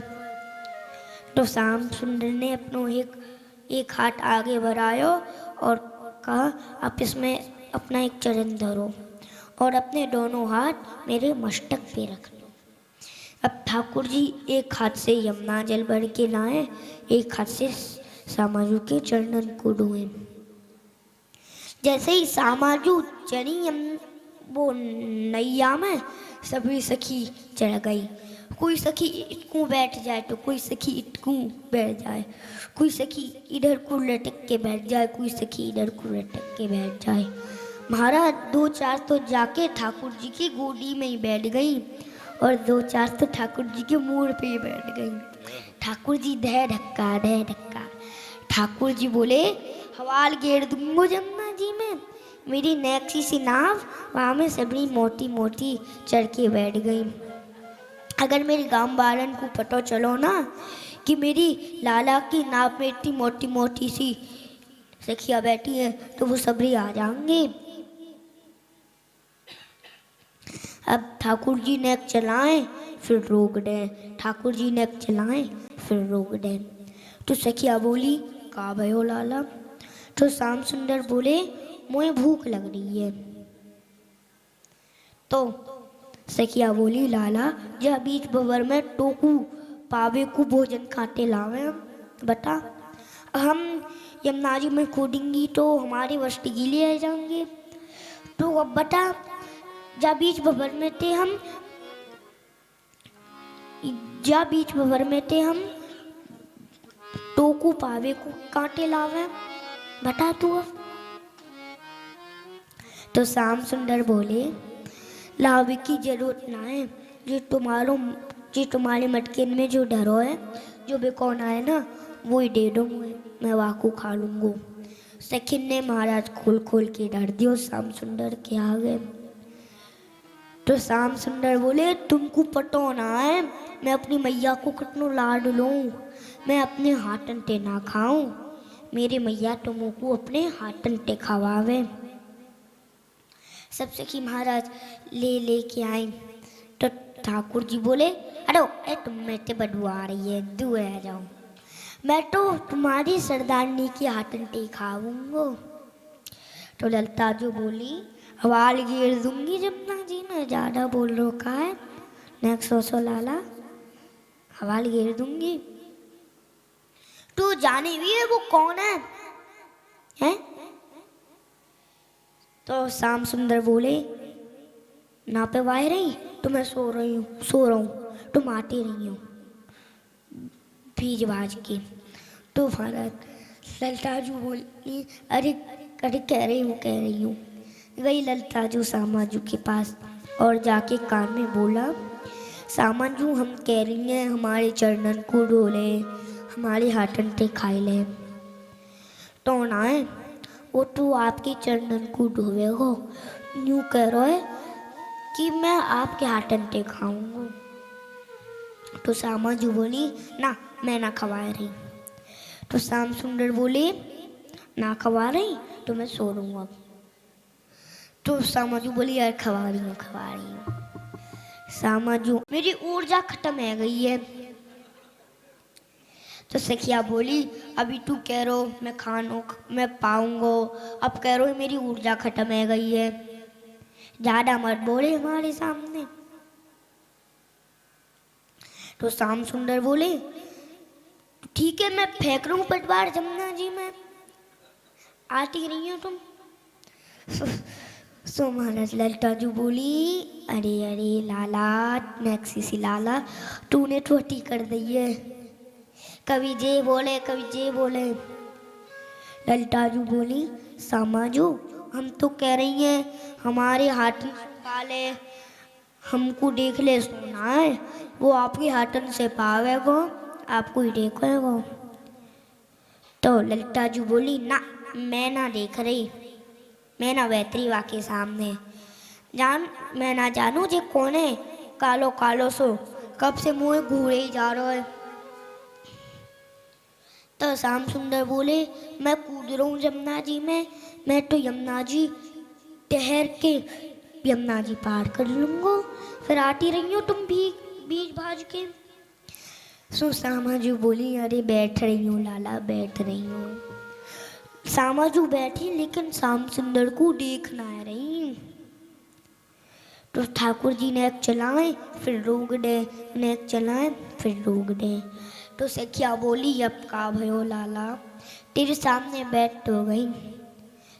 तो श्याम सुंदर ने अपनो एक हाथ आगे बढ़ाया और कहा आप इसमें अपना एक चरण धरो और अपने दोनों हाथ मेरे मस्तक पे रख लो। अब ठाकुर जी एक हाथ से यमुना जल भर के लाए, एक हाथ से सामाजू के चरणन को धोए। जैसे ही सामाजू चढ़ी वो नैया में सभी सखी चढ़ गई। कोई सखी इटकू बैठ जाए तो कोई सखी इटकू बैठ जाए, कोई सखी इधर को लटक के बैठ जाए, कोई सखी इधर को लटक के बैठ जाए। महाराज दो चार तो जाके ठाकुर जी की गोदी में ही बैठ गई और दो चार तो ठाकुर जी के मोड़ पे ही बैठ गई। ठाकुर जी दे धक्का दे धक्का। ठाकुर जी बोले हवाल घेर दूंगो जमुना जी में, मेरी नैक्सी सी नाव वहाँ में सबरी मोटी मोटी चढ़ के बैठ गई। अगर मेरे गांव वालन को पता चलो ना कि मेरी लाला की नाव में इतनी मोटी मोटी सी सखिया बैठी है तो वो सबरी आ जाएंगे। अब ठाकुर जी ने चलाएं फिर रोक दें। ठाकुर जी ने चलाए फिर रोक दे। तो सखिया बोली का भयो लाला। तो श्याम सुंदर बोले मुझे भूख लग रही है। तो सखिया बोली लाला जा बीच बवर में टोकू पावे को भोजन खाते लावे हम बता। हम यमुना जी में कूदेंगी तो हमारे वस्त्र गीले रह जाएंगे। तो अब बता जा बीच बवर में थे हम टोकू पावे को कांटे लावे बता तू अब। तो श्याम सुंदर बोले लावे की जरूरत ना है। जो तुम्हारे मटके में जो डरो है जो बेकौन है ना वो ही दे दो मुझे, मैं वाकू खा लूंगा। सखिन ने महाराज खोल खोल के डर दियो श्याम सुंदर के आगे। तो श्याम सुंदर बोले तुमको पतो ना है मैं अपनी मैया को कितनो लाड लूं, मैं अपने हाथन ते ना खाऊं, मेरी मैया तुमको अपने हाथन ते खवावे। सब सखी महाराज ले के आए। तो ठाकुर जी बोले अरे तुम में ते बदबू आ रही है, दूर आ जाओ, मैं तो तुम्हारी सरदारनी की हाथन ते खाऊंगा। तो ललता जो बोली हवाल गिर दूंगी जमुना जी में, ज्यादा बोल रो का है नेक्स्ट सोसो लाला, हवाल गिर दूंगी। तू जाने भी है वो कौन है, हैं? तो श्याम सुंदर बोले ना पे वाय रही तो मैं सो रहा हूँ तुम आती रही हो भीज भाज के। तो भारत ललताजू बोली अरे अरे कह रही हूँ। गई ललताजू सामाजू के पास और जाके कान में बोला सामाजू हम कह रही हैं हमारे चरणन को डोले, हमारे हाथन ते खाई ले। तो ना है वो तो आपके चरणन को डोवे हो, यूँ कह रहा है कि मैं आपके हाथन ते खाऊंगा। तो सामाजू बोली ना मैं ना खवा रही। तो श्याम सुंदर बोले ना खवा रही तो मैं सो लूँगा। तो सामाजू बोली यार खवा रही हूँ। सामाजू मेरी ऊर्जा खत्म है गई है। तो सखिया बोली अभी तू कह रो मैं पाऊंगा, अब कह रो मेरी ऊर्जा खत्म है गई है, ज्यादा मत बोले हमारे सामने। तो श्याम सुंदर बोले ठीक है मैं फेंक रहा हूँ पटवार जमुना जी में, आती रही हो तुम। सो महाराज ललताजू बोली अरे लाला मैक्सी लाला तूने तो हटी कर दी है, कभी जे बोले। ललताजू बोली सामाजू हम तो कह रही हैं हमारे हाथन से पाले, हमको देख ले सुना है वो आपके हाथन से पावेगो, आपको ही देखेगो। तो ललताजू बोली ना मैं ना देख रही, मैं ना बैतरी वाके सामने मैं ना जानू जे कौन है कालो कालो सो कब से मुँह घूरे ही जा रहा है। तो श्याम सुंदर बोले मैं कूद रहा हूँ यमुना जी में, मैं तो यमुना जी ठहर के यमुना जी पार कर लूँगा, फिर आती रही हो तुम भी बीच भाज के। सो सामाजू बोली अरे बैठ रही हूँ लाला बैठ रही हूँ। सामाजू बैठी लेकिन श्याम सुंदर को देख ना रही। तो ठाकुर जी ने एक चलाए फिर रोक दे, ने एक चलाए फिर रोक दे। तो सखिया बोली अब का भयो लाला तेरे सामने बैठ तो गई।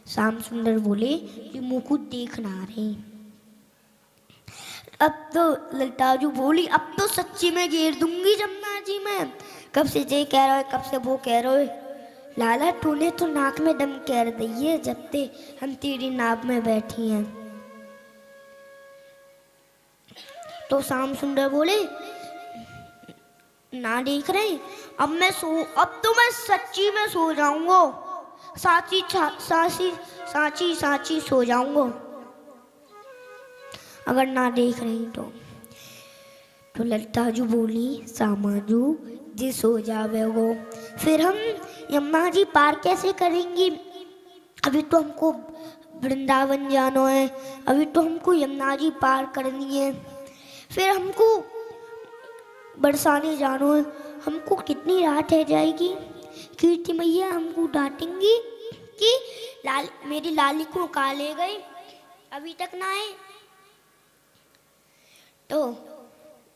श्याम सुंदर बोले कि मुँह को देख ना रही। अब तो ललताजू बोली अब तो सच्ची में घेर दूंगी जमुना जी में, कब से ये कह रहा है कब से वो कह रहा है। लाला तूने तो नाक में दम कर दी है जब ते हम तेरी नाव में बैठी हैं। तो श्याम सुंदर बोले ना देख रहे अब तो मैं सच्ची में सो जाऊंगा, साची सो जाऊंगा अगर ना देख रही तो ललताजू बोली सामाजू जी सो जावे वो फिर हम यमुना जी पार कैसे करेंगी, अभी तो हमको वृंदावन जाना है, अभी तो हमको यमुना जी पार करनी है, फिर हमको बरसाने जानो है, हमको कितनी रात रह जाएगी। कीर्ति मैया हमको डांटेंगी कि मेरी लाली को कहाँ ले गए, अभी तक ना आए। तो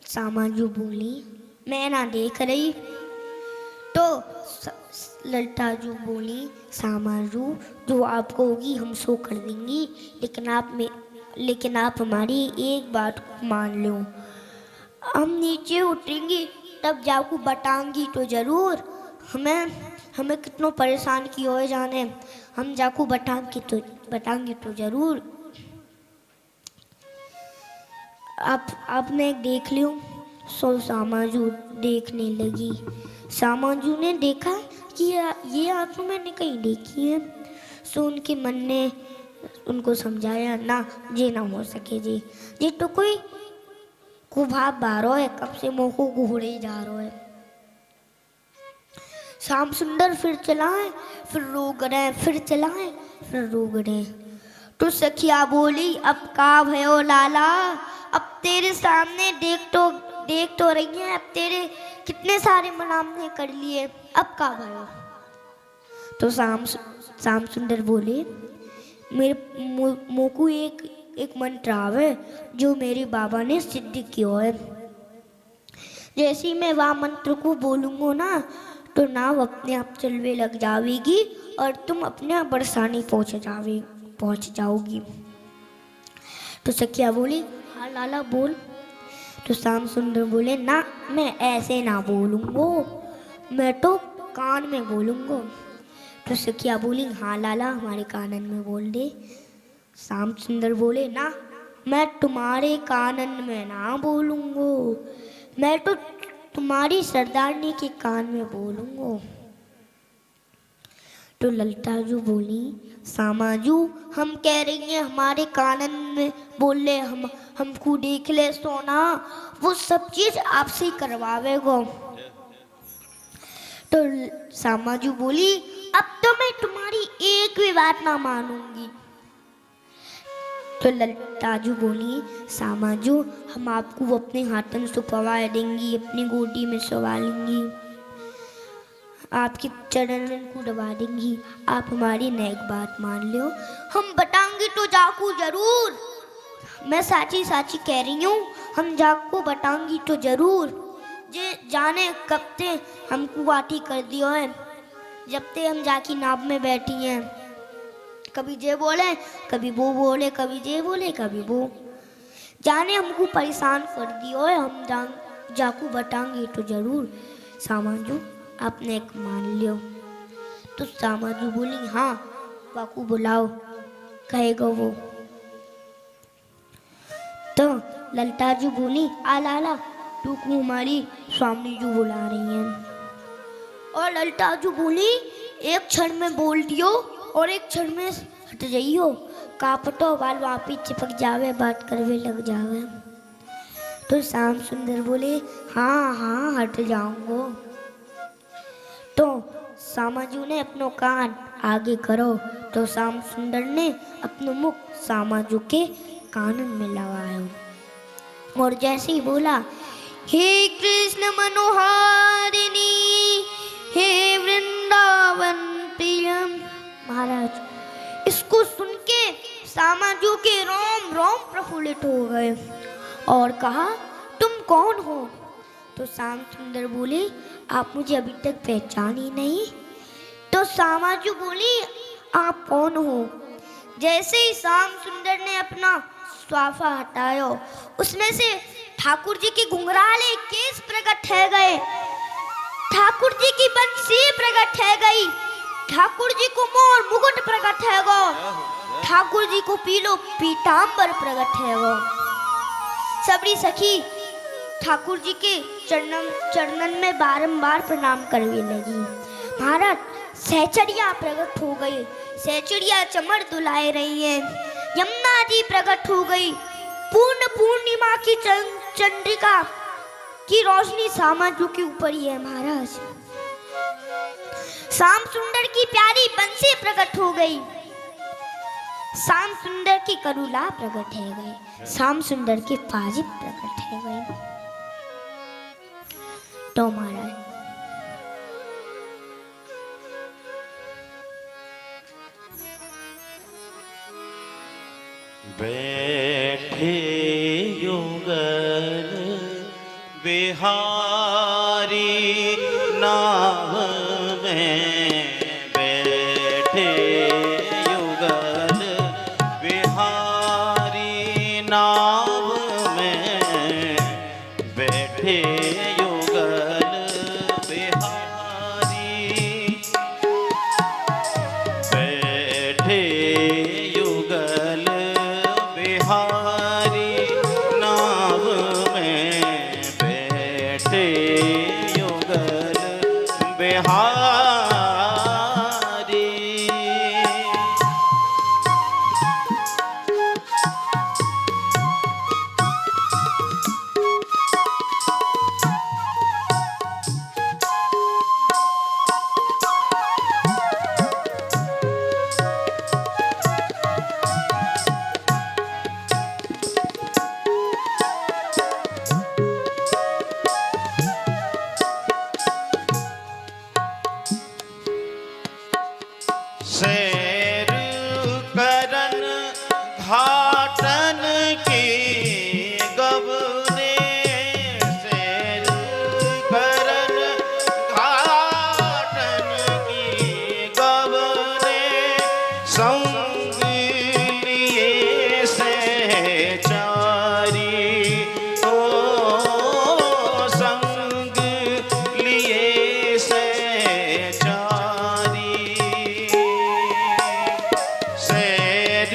सामाजू बोली मैं ना देख रही। तो ललताजू बोली सामाजू जो आपको होगी हम सो कर देंगी, लेकिन आप हमारी एक बात को मान लो, हम नीचे उतरेंगे तब जाकू बताऊंगी तो जरूर, हमें कितना परेशान किया है जाने, हम जाकू बताएंगे तो जरूर। आपने देख लियो। सो सामाजू देखने लगी। सामाजू ने देखा कि ये आंखें मैंने कहीं देखी है। सो उनके मन ने उनको समझाया ना ये ना हो सके जी, ये तो कोई कुभाव बारो है, कब से मोह को घूरे जा रहा है। श्याम सुंदर फिर चलाए फिर रोक रहे, फिर चलाए फिर रोक रहे। तो सखिया बोली अब का भयो लाला, अब तेरे सामने देख तो रही है, अब तेरे कितने सारे मनामने कर लिए, अब का भयो। तो श्याम सुंदर बोले मेरे मुँह को एक मंत्र आवे जो मेरे बाबा ने सिद्ध किया है, जैसे ही मैं वह मंत्र को बोलूँगा ना तो नाव अपने आप चलवे लग जाएगी और तुम अपने बरसाने पहुँच जाओगी। तो सखिया बोली हाँ लाला बोल। तो श्याम सुंदर बोले ना मैं ऐसे ना बोलूँगो, मैं तो कान में बोलूँगो। तो सखिया बोली हाँ लाला हमारे कानन में बोल दे। श्याम सुंदर बोले ना मैं तुम्हारे कानन में ना बोलूँगो, मैं तो तुम्हारी सरदारनी के कान में बोलूँगो। तो ललताजू बोली सामाजू हम कह रही हैं हमारे कानन में बोल ले, हमको देख ले सोना, वो सब चीज आपसे ही करवावेगो। तो सामाजू बोली अब तो मैं तुम्हारी एक भी बात ना मानूंगी। तो ललताजू बोली सामाजू हम आपको अपने हाथन सुपवा देंगी, अपनी गोदी में सुवा लेंगी, आपके चरणन को दबा देंगी, आप हमारी नेक बात मान लो, हम बताएंगे तो जाकू जरूर, मैं साची साची कह रही हूँ, हम जाकू बताएंगी तो जरूर। जे जाने कब ते हमको वाटी कर दियो है, जब ते हम जाकी नाव में बैठी हैं, कभी जे बोले कभी वो बोले, कभी जे बोले कभी वो, जाने हमको परेशान कर दियो है, हम जाकू बताएंगे तो जरूर। सामाजू आपने एक मान लियो। तो सामाजू बोली हाँ बाकू बुलाओ, कहेगा वो। तो ललताजू बोली आ लाला तू को हमारी स्वामी जी बुला रही हैं। और ललताजू बोली एक क्षण में बोल दियो और एक क्षण में हट जाइयो, कापटो बाल वापिस चिपक जावे, बात करवे लग जावे। तो श्याम सुंदर बोले हाँ हाँ हट जाऊंगो। तो सामाजू ने अपनो कान आगे करो, तो श्याम सुंदर ने अपनो मुख सामाजू के कानन में लगाया और जैसे ही बोला हे कृष्ण मनोहारिणी हे वृंदावन प्रियम। महाराज इसको सुन के सामाजू के रोम रोम प्रफुल्लित हो गए और कहा तुम कौन हो। तो श्याम सुंदर बोले आप मुझे अभी तक पहचान ही नहीं। तो सामाजू बोली आप कौन हो। जैसे ही श्याम सुंदर ने अपना स्वाफा हटाया, उसमें से ठाकुर जी की घुंघराले केस प्रकट है गए, ठाकुर जी की बंसी प्रकट है गई, ठाकुर जी को मोर मुकुट प्रकट है गो, ठाकुर जी को पीलो पीतांबर प्रकट है गो। सबरी सखी ठाकुर जी के चरणन में बारंबार प्रणाम करने लगी। महाराज सहचरिया प्रकट हो गई, सहचरिया चमर दुलाए रही है, यमुना जी प्रकट हो गई, पूर्ण पूर्णिमा की चंद्रिका की रोशनी सामाजू के ऊपर ही है। महाराज श्याम सुंदर की प्यारी बंसी प्रकट हो गई, श्याम सुंदर की करुला प्रकट है गई, श्याम सुंदर की पाजिब प्रकट है गई। तो महाराज बैठे युगल बिहारी नाव में, बैठे युगल बिहारी नाव में, बैठे युगल बिहारी, बैठे युगल बिहारी नाव में, बैठे युगल बिहारी। सैर करन घाटन की गबने, सैर करन घाटन की गबने, संग लिए सहचारी, ओ संग लिए सहचारी, सैर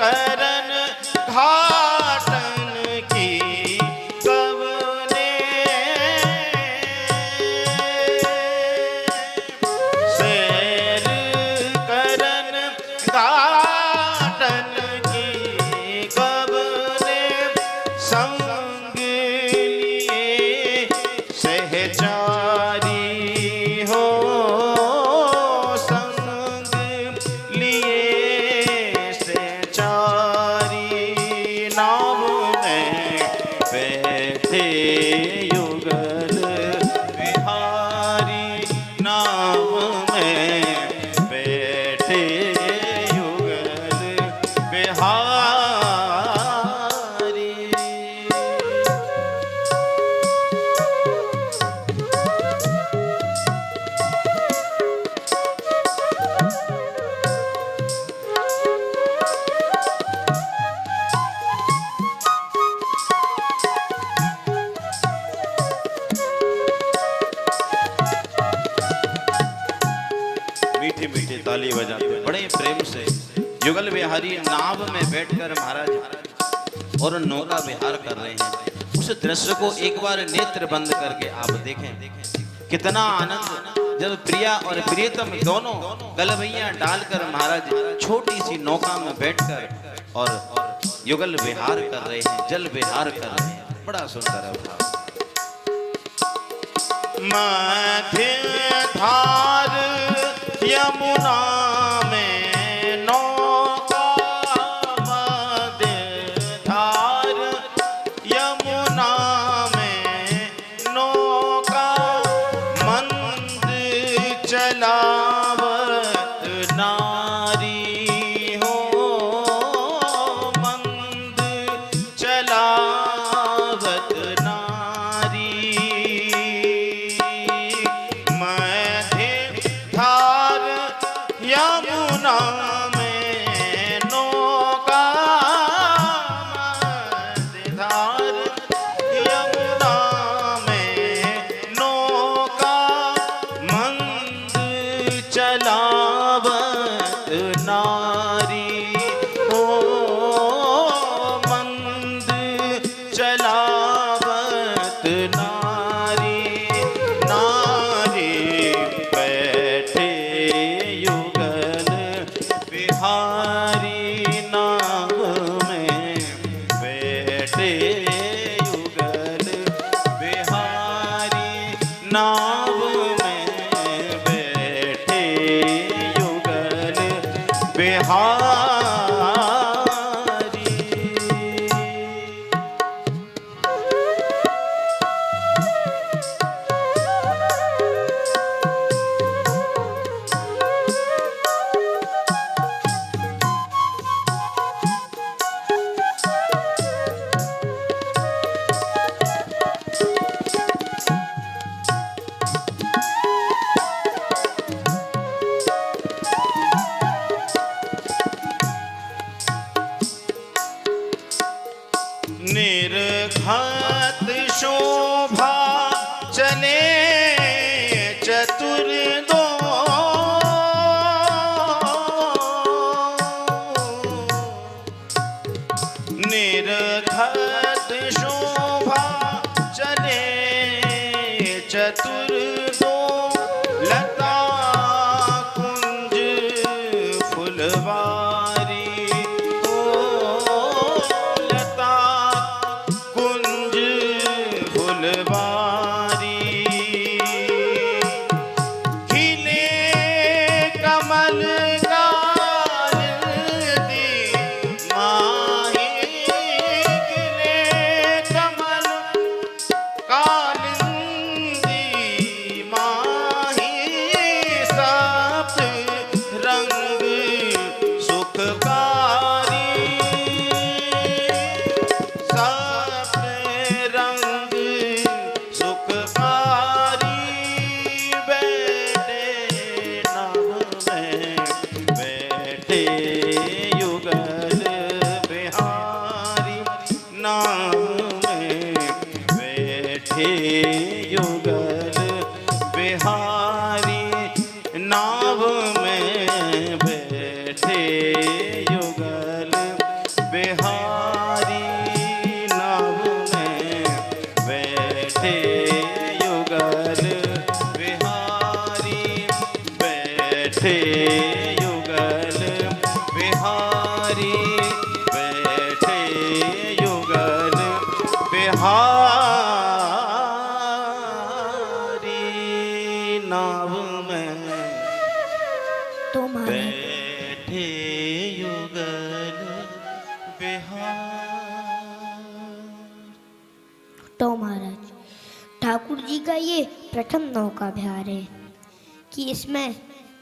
करन घाटन की गबने, सैर करन घाटन की गबने, संग लिए सहचारी, हो संग लिए सहचारी, नाव में बैठे युगल बिहारी, नाव में बैठे युगल बिहारी। मीठी मीठी ताली बजाते बड़े प्रेम से युगल बिहारी नाव में बैठकर महाराज और नौका विहार कर रहे हैं। उस दृश्य को एक बार नेत्र बंद करके आप देखें, कितना आनंद जब प्रिया और प्रियतम दोनों गलवैया डालकर महाराज छोटी सी नौका में बैठकर और युगल विहार कर रहे हैं, जल विहार कर रहे हैं। बड़ा सुंदर है भाव। मध्य धार यमुना में नौका, मध्य धार यमुना में नौका, मंद चलावत नारी, हो मंद चलावत नारी, मध्य धार या निर्घात शोभा चले चतुर दो निर्घात शोभा चले चतुर दो लता कुंज फुलवारी ओ लता कुंज फुलवारी खिले कमल गाल दी माही खिले कमल कालिंदी माही सात रंग सुखकारी सात रंग सुखकारी बैठे नाम में बैठे युगल बिहारी नाम में बैठे युगल बिहारी नाव में बैठे युगल बिहारी नाव में बैठे युगल बिहारी बैठे युगल बिहारी बैठे युगल बिहारी नाव में तो महाराज बैठे युगल बिहार। तो महाराज ठाकुर जी का ये प्रथम नौका विहार है कि इसमें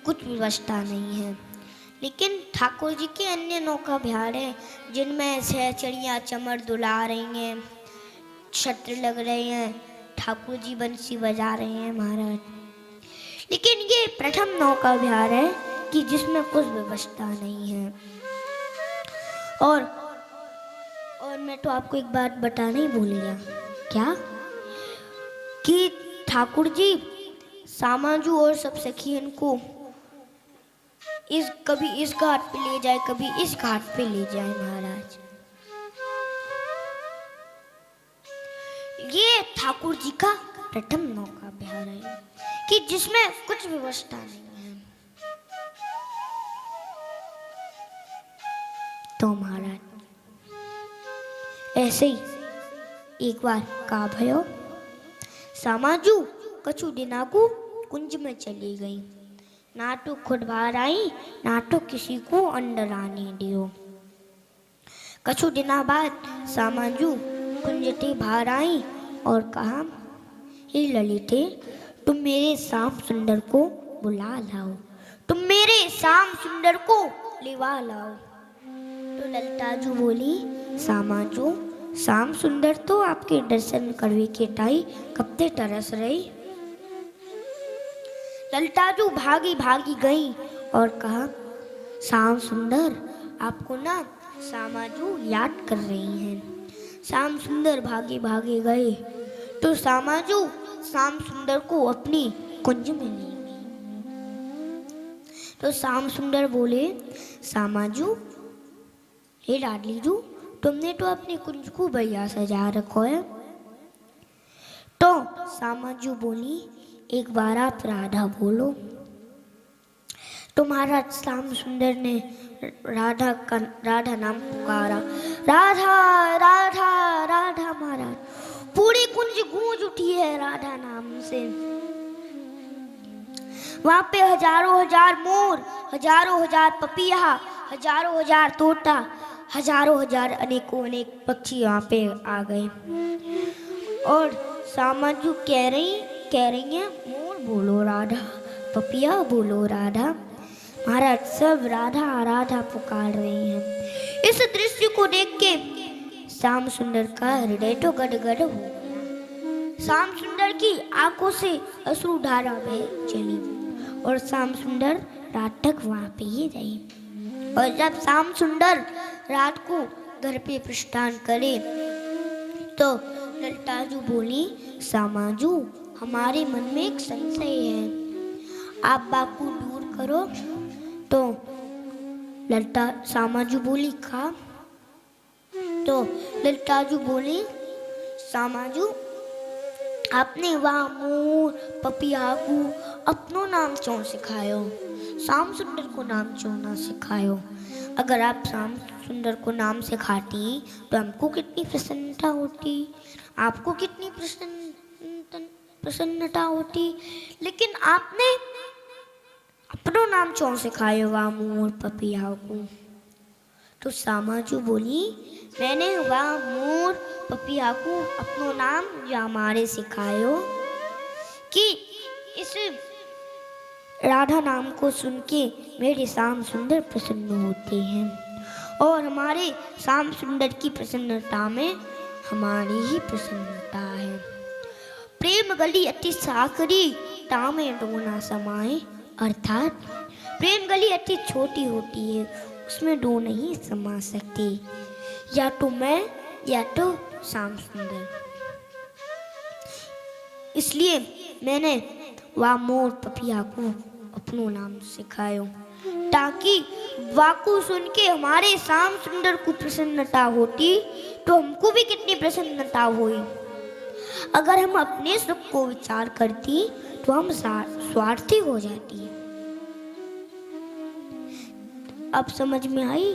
कुछ व्यवस्था नहीं है, लेकिन ठाकुर जी के अन्य नौका विहार हैं जिनमें सहचरियाँ चमर दुला रही हैं, छत्र लग रहे हैं, ठाकुर जी बंसी बजा रहे हैं महाराज। लेकिन ये प्रथम नौका विहार है कि जिसमें कुछ व्यवस्था नहीं है। और मैं तो आपको एक बात बताना ही भूल गया। क्या? कि ठाकुर जी सामाजू और सब सखियन को कभी इस घाट पे ले जाए, कभी इस घाट पे ले जाए महाराज। ये ठाकुर जी का प्रथम नौका विहार है कि जिसमें कुछ व्यवस्था नहीं है। तो महाराज ऐसे ही एक बार का भयो सामाजू कछु दिनाकू कुंज में चली गई, ना तो खुद बाहर आई ना तो किसी को अंदर आने दियो। कछु दिना बाद सामाजू कुंजते बाहर आई और कहा, हे ललिते, तुम मेरे श्याम सुंदर को बुला लाओ, तुम मेरे श्याम सुंदर को लिवा लाओ। तो ललिताजू बोली, सामाजू श्याम सुंदर तो आपके दर्शन करवे के टाई कब ते तरस रही। ललिताजू भागी भागी गई और कहा, श्याम सुंदर आपको ना सामाजू याद कर रही हैं। श्याम सुंदर भागे भागे गए तो सामाजू श्याम सुंदर को अपनी कुंज में ले गई। तो श्याम सुंदर बोले, सामाजू, हे लाडलीजू, तुमने तो अपनी कुंज को बढ़िया सजा रखो है। तो सामाजू बोली, एक बार आप राधा बोलो। तो महाराज श्याम सुंदर ने राधा नाम पुकारा, राधा राधा राधा। महाराज पूरी कुंज गूंज उठी है राधा नाम से। वहां पे हजारों हजार मोर, हजारों हजार पपीहा, हजारों हजार तोता, हजारों हजार अनेकों अनेक पक्षी वहां पे आ गए। और सामाजू कह रही है, मोर बोलो राधा, पपिया बोलो राधा। महाराज सब राधा राधा पुकार रहे हैं। इस दृश्य को देख के श्याम सुंदर का हृदय तो गदगद हो गया। श्याम सुंदर की आंखों से अश्रु धारा बह चली और श्याम सुंदर रात तक वहां पे ही रहे। और जब श्याम सुंदर रात को घर पे प्रस्थान करे तो ललताजू बोली, सामाजू हमारे मन में एक संशय है, आप बापू दूर करो। तो सामाजू बोली, खा। तो ललताजू बोली, सामाजू आपने वाह मोर पपियाकू अपनो नाम क्यों सिखायो, श्याम सुंदर को नाम क्यों ना सिखायो। अगर आप श्याम सुंदर को नाम सिखाती तो हमको कितनी प्रसन्नता होती, आपको कितनी प्रसन्नता होती, लेकिन आपने अपनो नाम क्यों सिखायो, वाह मोर पपियाकू। तो सामाजू बोली, मैंने वाह मोर पपियाकू अपनो नाम या हमारे सिखायो कि इस राधा नाम को सुन के मेरे श्याम सुंदर प्रसन्न होते हैं और हमारे श्याम सुंदर की प्रसन्नता में हमारी ही प्रसन्नता है। प्रेम गली अति साकरी तामे डोना समाए, अर्थात प्रेम गली अति छोटी होती है, उसमें दो नहीं समा सकती, या तो मैं या तो श्याम सुंदर। इसलिए मैंने वाह मोर पपियाकू अपनो नाम सिखायो, ताकि वाकू सुन के हमारे श्याम सुंदर को प्रसन्नता होती तो हमको भी कितनी प्रसन्नता हुई। अगर हम अपने सुख को विचार करती तो हम स्वार्थी हो जाती। अब समझ में आई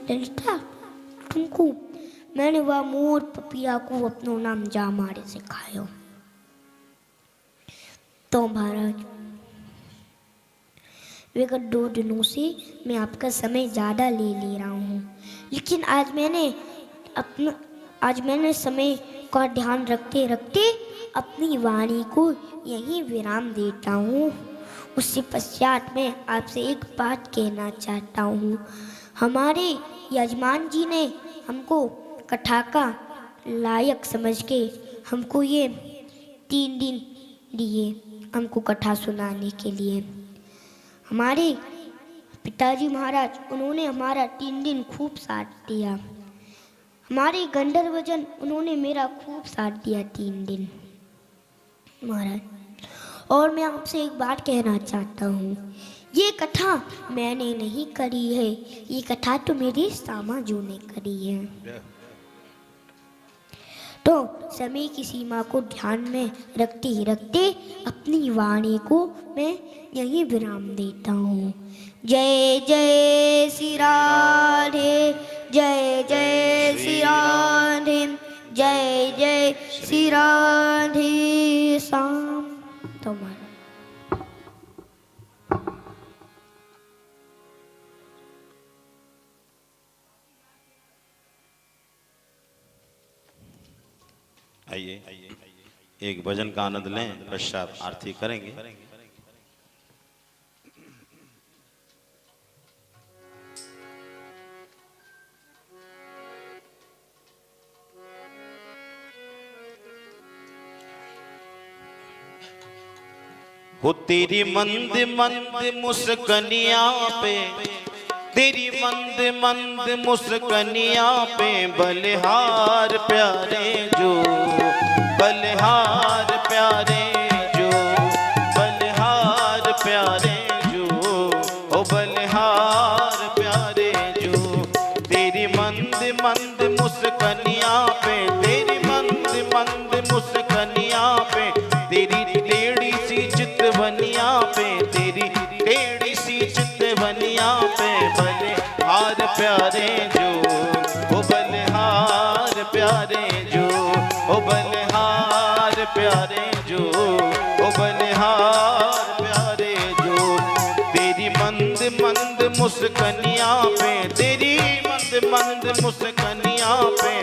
ललिता तुमको? मैंने वह मोर पपियाकू अपनो नाम जा मारे सिखायो। तो महाराज विगत 2 दिनों से मैं आपका समय ज़्यादा ले रहा हूँ, लेकिन आज मैंने समय का ध्यान रखते रखते अपनी वाणी को यहीं विराम देता हूँ। उससे पश्चात मैं आपसे एक बात कहना चाहता हूँ। हमारे यजमान जी ने हमको कथा का लायक समझ के हमको ये 3 दिन दिए हमको कथा सुनाने के लिए। हमारे पिताजी महाराज उन्होंने हमारा 3 दिन खूब साथ दिया। हमारे गंधर्वजन उन्होंने मेरा खूब साथ दिया 3 दिन महाराज। और मैं आपसे एक बात कहना चाहता हूँ, ये कथा मैंने नहीं करी है, ये कथा तो मेरी सामाजू ने करी है। तो समय की सीमा को ध्यान में रखते ही रखते अपनी वाणी को मैं यही विराम देता हूँ। जय जय श्री राधे, जय जय श्री राधे, जय जय श्री राधे श्याम। तुम्हारा आइए एक भजन का आनंद लें, पश्चात आरती करेंगे। हो तेरी मंद मंद मुस्कनिया पे, तेरी मंद मंद मुस्कनिया पे बलिहार प्यारे जो, बलिहार प्यारे जो, बलिहार प्यारे जो, ओ बलिहार प्यारे जो। तेरी मंद मंद मुस्कनिया पे, तेरी मंद मंद मुस्कनिया पे, तेरी टेढ़ी सी चितवनिया पे, तेरी टेढ़ी सी चितवनिया पे बलिहार प्यारे जो, ओ बलिहार प्यारे जो, ओ बलिहार प्यारे जो, ओ बलिहार प्यारे जो। तेरी मंद मंद मुस्कनिया पे, तेरी मंद मंद मुस्कनिया पे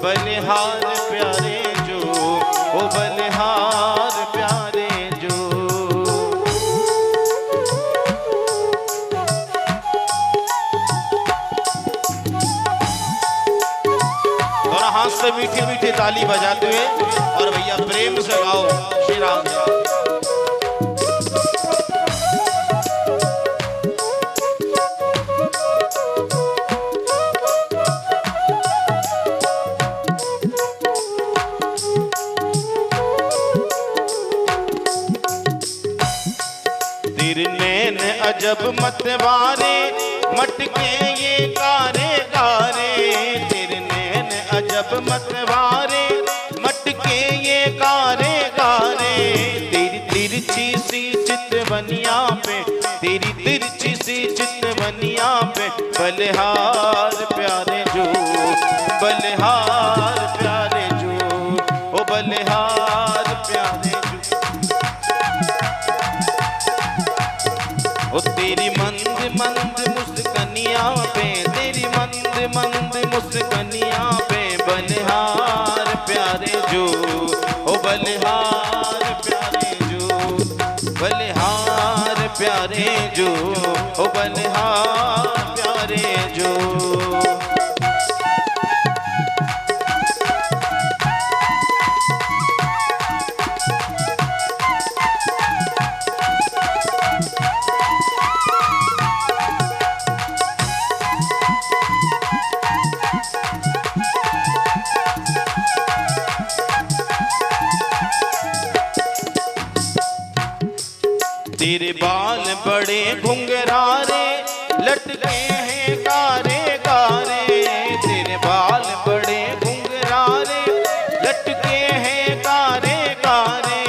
बलिहार प्यारे जो, ओ बलिहार प्यारे जो। और हाथ से मीठी मीठी ताली बजाते हुए और भैया प्रेम से गाओ श्री राम जय। अजब मतवारे, मटके ये कारे कारे। तेरे नैन अजब मतवारे, मटके ये कारे कारे। तेरी तिरछी सी चितवनिया पे, तेरी तिरछी सी चितवनिया पे बलिहार प्यारे जो, बलिहार प्यारे जो, ओ बलिहार प्यारे जो। ओ तेरी मंद मंद मुस्कनिया पे, तेरी मंद मंद मुस्कनिया पे बलिहार प्यारे जो, ओ बलिहार प्यारे जो, बलिहार प्यारे जो, ओ बलिहार प्यारे जो। तेरे बाल बड़े घुंघरारे, लटके हैं कारे कारे। तेरे बाल बड़े घुंघरारे, लटके हैं कारे कारे।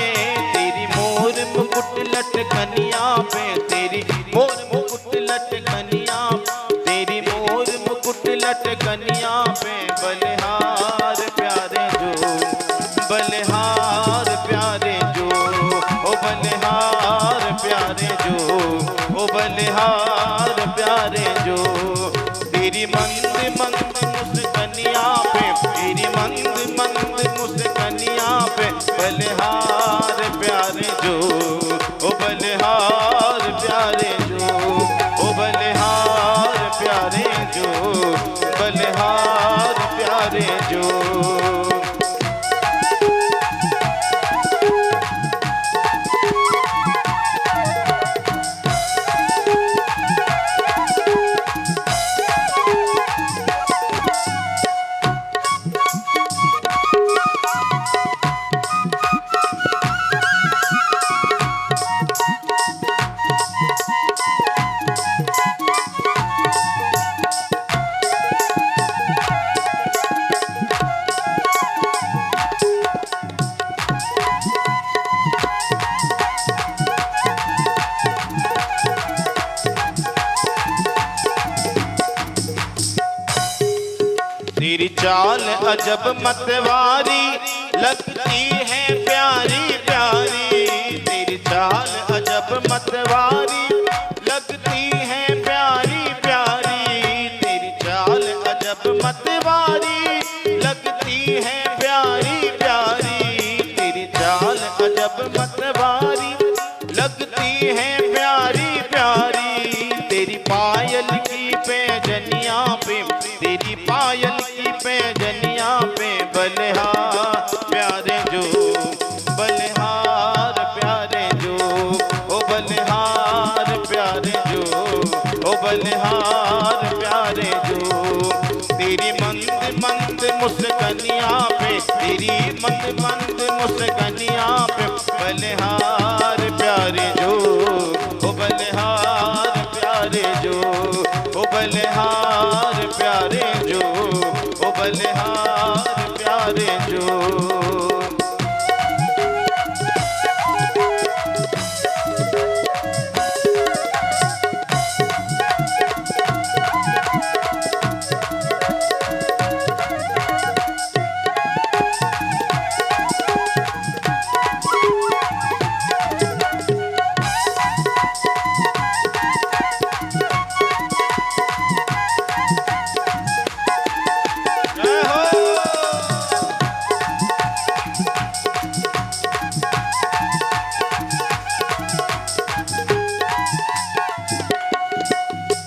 तेरी मोर मुकुट लटकनिया पे, तेरी मोर मुकुट लटकनिया, तेरी मोर मुकुट लटकनिया पे बलिहार प्यारे जो, बलिहार प्यारे जो, ओ बलिहार प्यारे जो, ओ बलिहार प्यारे जो। तेरी मंद मंद मुस्कनिया पे, तेरी मंद मंद मुस्कनिया पे बलिहार प्यारे जो, ओ बलिहार प्यारे जो, ओ बलिहार प्यारे जो, बलिहार प्यारे जो। तेरी चाल अजब मतवारी, लगती है प्यारी प्यारी। तेरी चाल अजब मतवारी, लगती है प्यारी प्यारी। तेरी चाल अजब मतवारी, लगती है प्यारी प्यारी। तेरी चाल अजब मतवारी, लगती है प्यारी प्यारी। तेरी पायल की पैजनिया पे, तेरी पायल की पैजनिया पे बलिहार प्यारे जो, बलिहार प्यारे जो, ओ बलिहार प्यारे जो, ओ बलिहार प्यारे जो। तेरी मंद मंद मुस्कनिया पे, तेरी मंद मंद मुस्कनिया पे बलिहार प्यारे जो, ओ बलिहार प्यारे जो, ओ बलिहार प्यारे जो, ओ बलिहार प्यारे जो।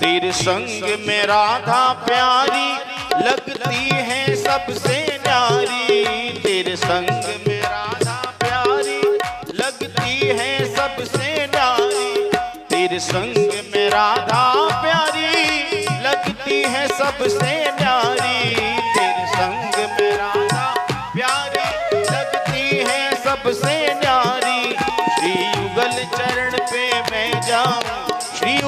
तेरे संग में राधा प्यारी, लगती है सबसे न्यारी। तेरे संग में राधा प्यारी, लगती है सबसे न्यारी। तेरे संग में राधा प्यारी, लगती है सबसे न्यारी। तेरे संग में राधा प्यारी, लगती है सबसे न्यारी। श्री युगल चरण पे मैं जाऊं, श्री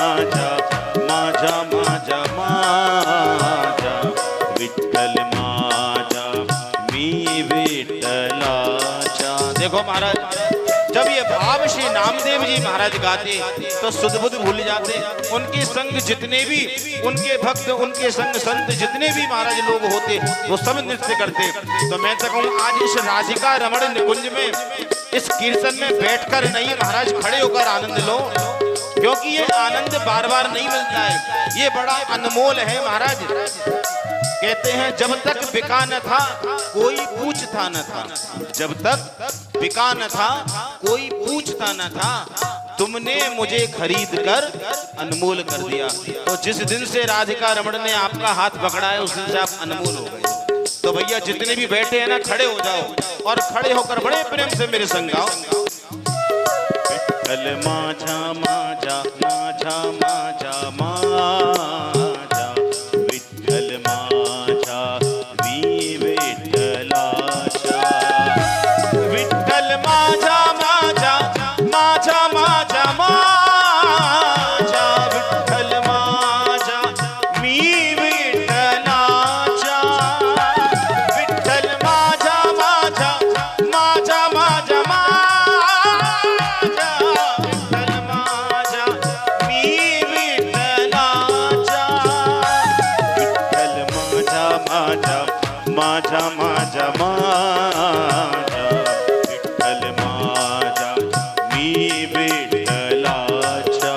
माझा माझा माझा विठ्ठल माझा मी विठ्ठलाचा। देखो महाराज, जब ये भाव श्री नामदेव जी महाराज गाते तो सुध बुध भूल जाते। उनके संग जितने भी उनके भक्त, उनके संग संत जितने भी महाराज लोग होते वो सब नृत्य करते। तो मैं तो कहूँ आज इस राधिका रमण निकुंज में इस कीर्तन में बैठकर नहीं महाराज खड़े होकर आनंद लो, क्योंकि ये आनंद बार बार नहीं मिलता है, ये बड़ा अनमोल है महाराज। कहते हैं जब तक बिका न था कोई पूछता न था, जब तक बिका न था कोई पूछता न था, तुमने मुझे खरीद कर अनमोल कर दिया। तो जिस दिन से राधिका रमण ने आपका हाथ पकड़ा है उस दिन से आप अनमोल हो गए। तो भैया जितने भी बैठे हैं ना खड़े हो जाओ और खड़े होकर बड़े प्रेम से मेरे संग गाओ। विठ्ठल माझा माझा माझा माझा माझा विठ्ठल माझा मी विठ्ठलाचा। विठ्ठल माझा माझा माझा माझा माझा विठ्ठल माझा मी विठ्ठलाचा। विठ्ठल माझा माझा माझा माझा माझा विठ्ठल माझा मी विठ्ठलाचा। विठ्ठल माझा माझा माझा माझा माझा विठ्ठल माझा मी विठ्ठलाचा।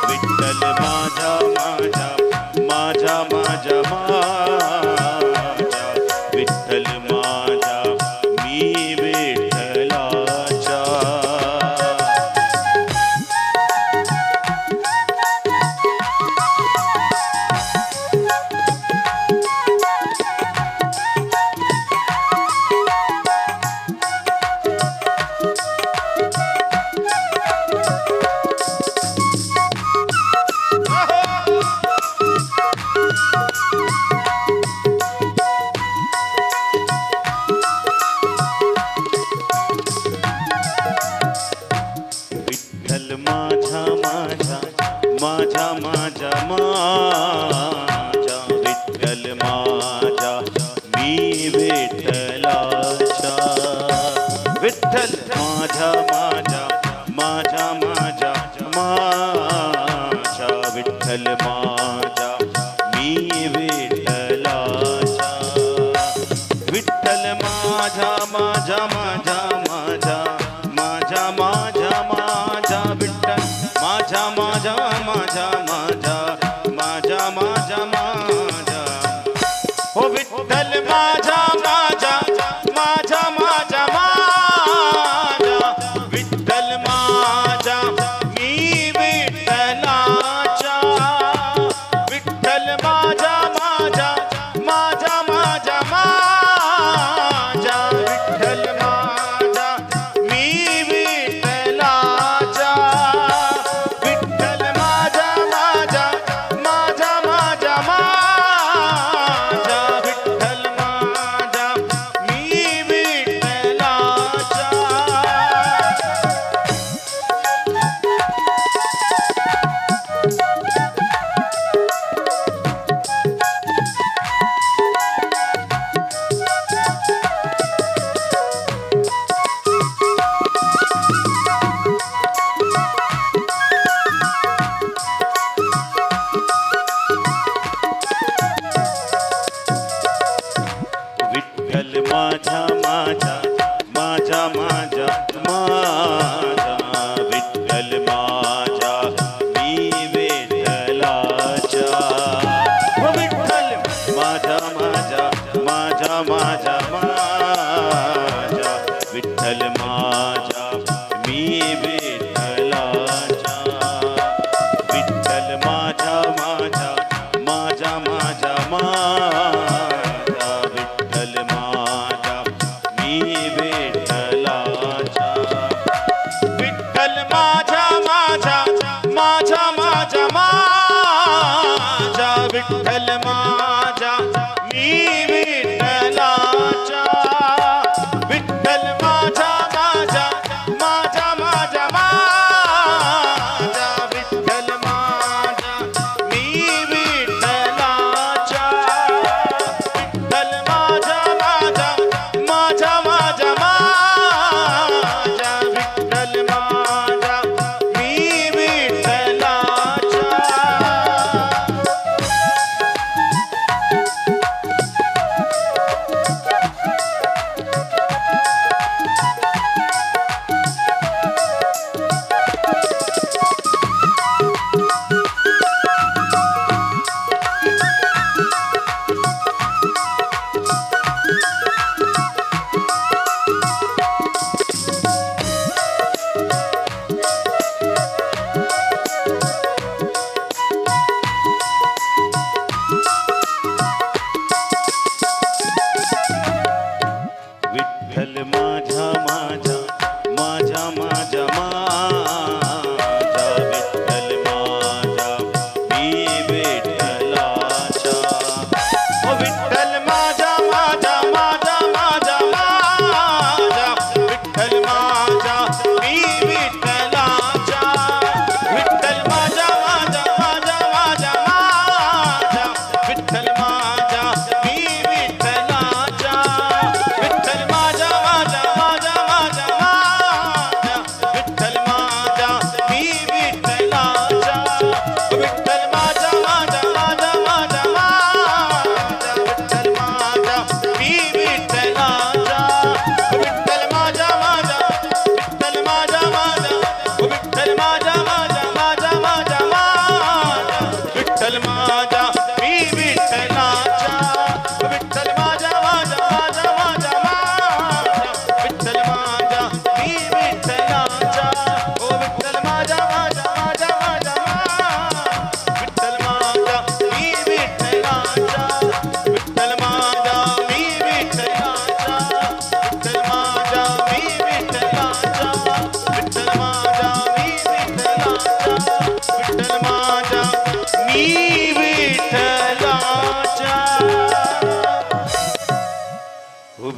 विठ्ठल माझा माझा माझा माझा माझा विठ्ठल माझा मी विठ्ठलाचा। विठ्ठल माझा माझा माझा माझा माझा विठ्ठल माझा मी विठ्ठलाचा। विठ्ठल माझा माझा माझा माझा माझा विठ्ठल माझा मी विठ्ठलाचा। विठ्ठल माझा माझा माझा माझा माझा माझा माझा विठ्ठल माझा माझा माझा माझा माझा माझा माझा हो विठ्ठल माझा माझा माझा माझा माझा विठ्ठल माझा मी विठ्ठलाचा। विठ्ठल माझा माझा माझा माझा माझा विठ्ठल माझा मी विठ्ठलाचा। विठ्ठल माझा माझा माझा माझा माझा विठ्ठल माझा मी विठ्ठलाचा। विठ्ठल माझा माझा माझा माझा माझा विठ्ठल माझा मी विठ्ठलाचा। हो विठ्ठल माझा माझा माझा माझा माझा विठ्ठल माझा मी विठ्ठलाचा। विठ्ठल माझा माझा माझा माझा माझा विठ्ठल माझा मी विठ्ठलाचा। विठ्ठल माझा माझा माझा माझा माझा विठ्ठल माझा मी विठ्ठलाचा। विठ्ठल माझा माझा माझा माझा माझा विठ्ठल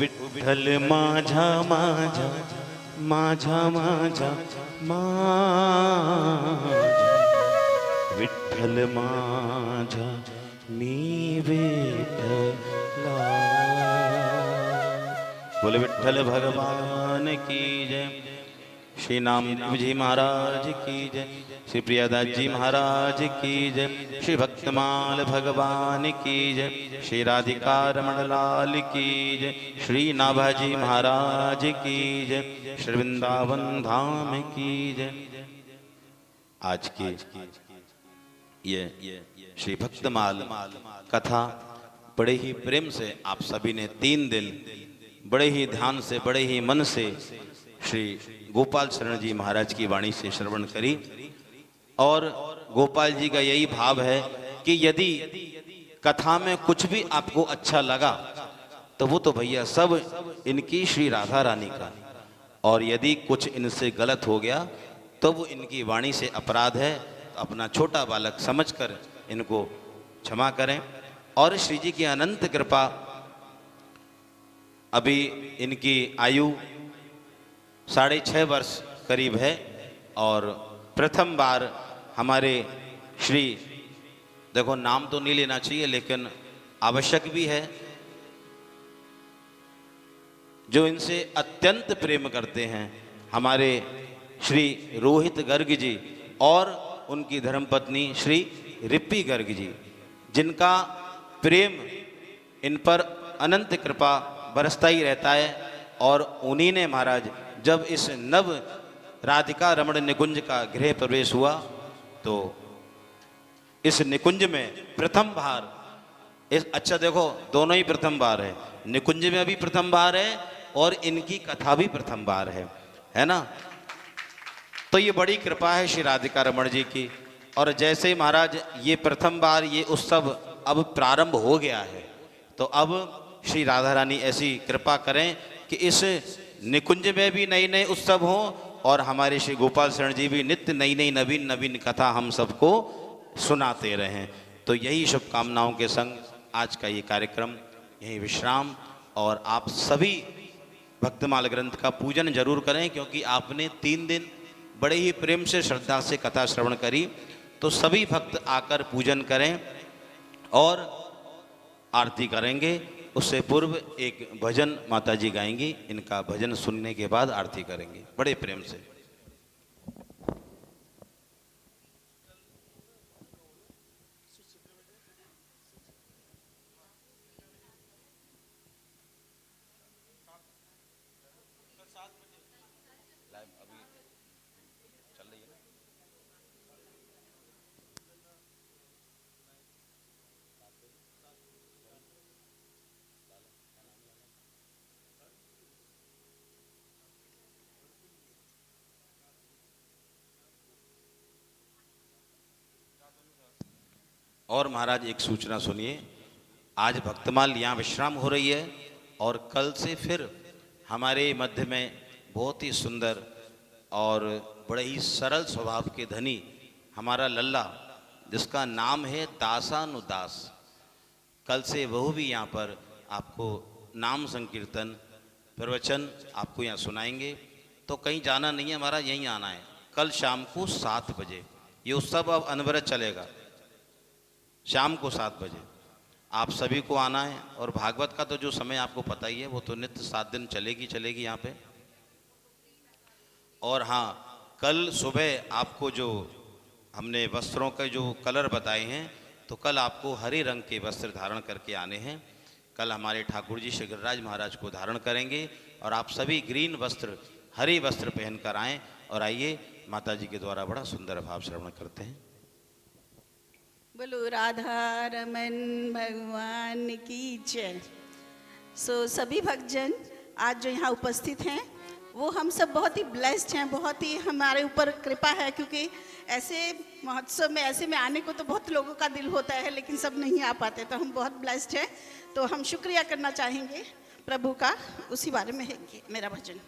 विठ्ठल माझा माझा माझा माझा माझा विठ्ठल माझा मी विठ्ठला। बोले विठ्ठल भगवान की जय। श्री नामदेव जी महाराज की जय। श्री प्रियादास जी महाराज की जय। श्री भक्तमाल भगवान की जय। श्री राधिका रमण लाल की जय। श्री नाभाजी महाराज की जय। श्री वृंदावन धाम की जय। आज की ये श्री भक्तमाल कथा बड़े ही प्रेम से आप सभी ने 3 दिन बड़े ही ध्यान से बड़े ही मन से श्री गोपाल शरण जी महाराज की वाणी से श्रवण करी। और गोपाल जी का यही भाव है कि यदि कथा में कुछ भी आपको अच्छा लगा तो वो तो भैया सब इनकी श्री राधा रानी का, और यदि कुछ इनसे गलत हो गया तो वो इनकी वाणी से अपराध है। तो अपना छोटा बालक समझकर इनको क्षमा करें। और श्री जी की अनंत कृपा, अभी इनकी आयु 6.5 वर्ष करीब है और प्रथम बार हमारे श्री, देखो नाम तो नहीं लेना चाहिए लेकिन आवश्यक भी है, जो इनसे अत्यंत प्रेम करते हैं हमारे श्री रोहित गर्ग जी और उनकी धर्मपत्नी श्री रिप्पी गर्ग जी, जिनका प्रेम इन पर अनंत कृपा बरसता ही रहता है। और उन्हीं ने महाराज जब इस नव राधिका रमण निकुंज का गृह प्रवेश हुआ तो इस निकुंज में प्रथम बार अच्छा देखो दोनों ही प्रथम बार है, निकुंज में भी प्रथम बार है और इनकी कथा भी प्रथम बार है ना। तो ये बड़ी कृपा है श्री राधिका रमण जी की। और जैसे महाराज ये प्रथम बार ये उत्सव अब प्रारंभ हो गया है तो अब श्री राधा रानी ऐसी कृपा करें कि इस निकुंज में भी नए नए उत्सव हों और हमारे श्री गोपाल शरण जी भी नित्य नई नई नवीन नवीन कथा हम सबको सुनाते रहें। तो यही शुभकामनाओं के संग आज का ये कार्यक्रम यही विश्राम। और आप सभी भक्तमाल ग्रंथ का पूजन जरूर करें, क्योंकि आपने 3 दिन बड़े ही प्रेम से श्रद्धा से कथा श्रवण करी। तो सभी भक्त आकर पूजन करें और आरती करेंगे। उससे पूर्व एक भजन माता जी गाएंगी, इनका भजन सुनने के बाद आरती करेंगे बड़े प्रेम से। और महाराज एक सूचना सुनिए, आज भक्तमाल यहाँ विश्राम हो रही है और कल से फिर हमारे मध्य में बहुत ही सुंदर और बड़े ही सरल स्वभाव के धनी हमारा लल्ला, जिसका नाम है दासानुदास, कल से वह भी यहाँ पर आपको नाम संकीर्तन प्रवचन आपको यहाँ सुनाएंगे। तो कहीं जाना नहीं है हमारा, यहीं आना है। कल शाम को 7 बजे ये उत्सव अब अनवरत चलेगा, शाम को 7 बजे आप सभी को आना है। और भागवत का तो जो समय आपको पता ही है, वो तो नित्य 7 दिन चलेगी यहाँ पे। और हाँ, कल सुबह आपको जो हमने वस्त्रों के जो कलर बताए हैं, तो कल आपको हरे रंग के वस्त्र धारण करके आने हैं। कल हमारे ठाकुर जी श्री गिरिराज महाराज को धारण करेंगे और आप सभी ग्रीन वस्त्र हरे वस्त्र पहनकर आएँ। और आइए माता जी के द्वारा बड़ा सुंदर भाव श्रवण करते हैं। बोलो राधा रमन भगवान की जय। सभी भक्तजन आज जो यहाँ उपस्थित हैं वो हम सब बहुत ही ब्लेस्ड हैं, बहुत ही हमारे ऊपर कृपा है, क्योंकि ऐसे महोत्सव में ऐसे में आने को तो बहुत लोगों का दिल होता है लेकिन सब नहीं आ पाते, तो हम बहुत ब्लेस्ड हैं। तो हम शुक्रिया करना चाहेंगे प्रभु का, उसी बारे में है मेरा भजन।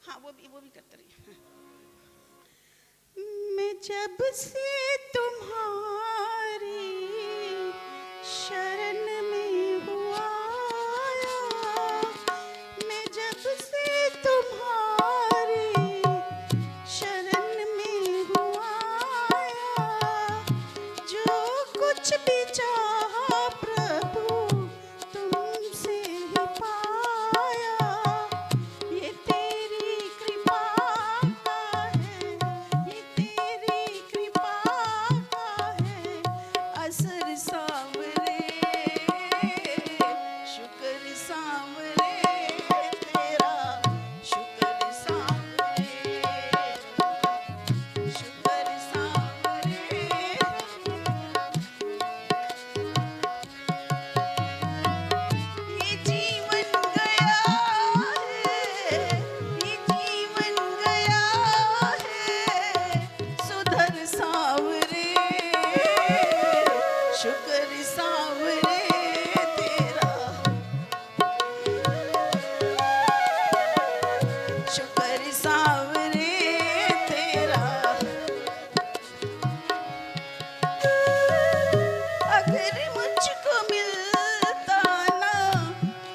हाँ वो भी करते रहिए। मैं जब से तुम्हारी शरण में हूँ कुछ भी चाहा प्रभु तुमसे ही पाया। ये तेरी कृपा का है, ये तेरी कृपा का है असर सांवरे, शुक्र सांवरे तेरा, शुक्र सांवरे, शुक्र सांवरे। ये जीवन गया है, ये जीवन गया है सुधर सांवरे, शुक्र सांवरे तेरा, शुक्र सांवरे तेरा। अगर मुझको मिलता ना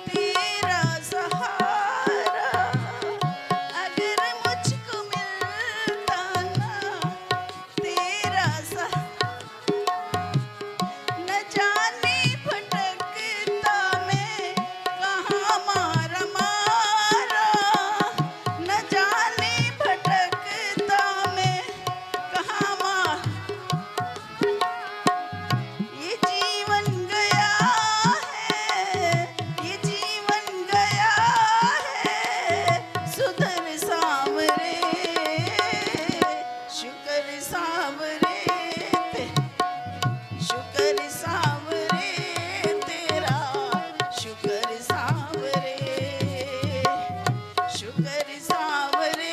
तेरा सहारा, अगर मुझको मिलता ना तेरा सहारा, न जाने भटकता मैं कहाँ मारा मारा, न जाने भटकता मैं कहाँ मारा। ये जीवन गया है, ये जीवन गया है सुधर सांवरे, शुक्र सांवरे ते, शुक्र सांवरे तेरा, शुक्र सांवरे, शुक्र सांवरे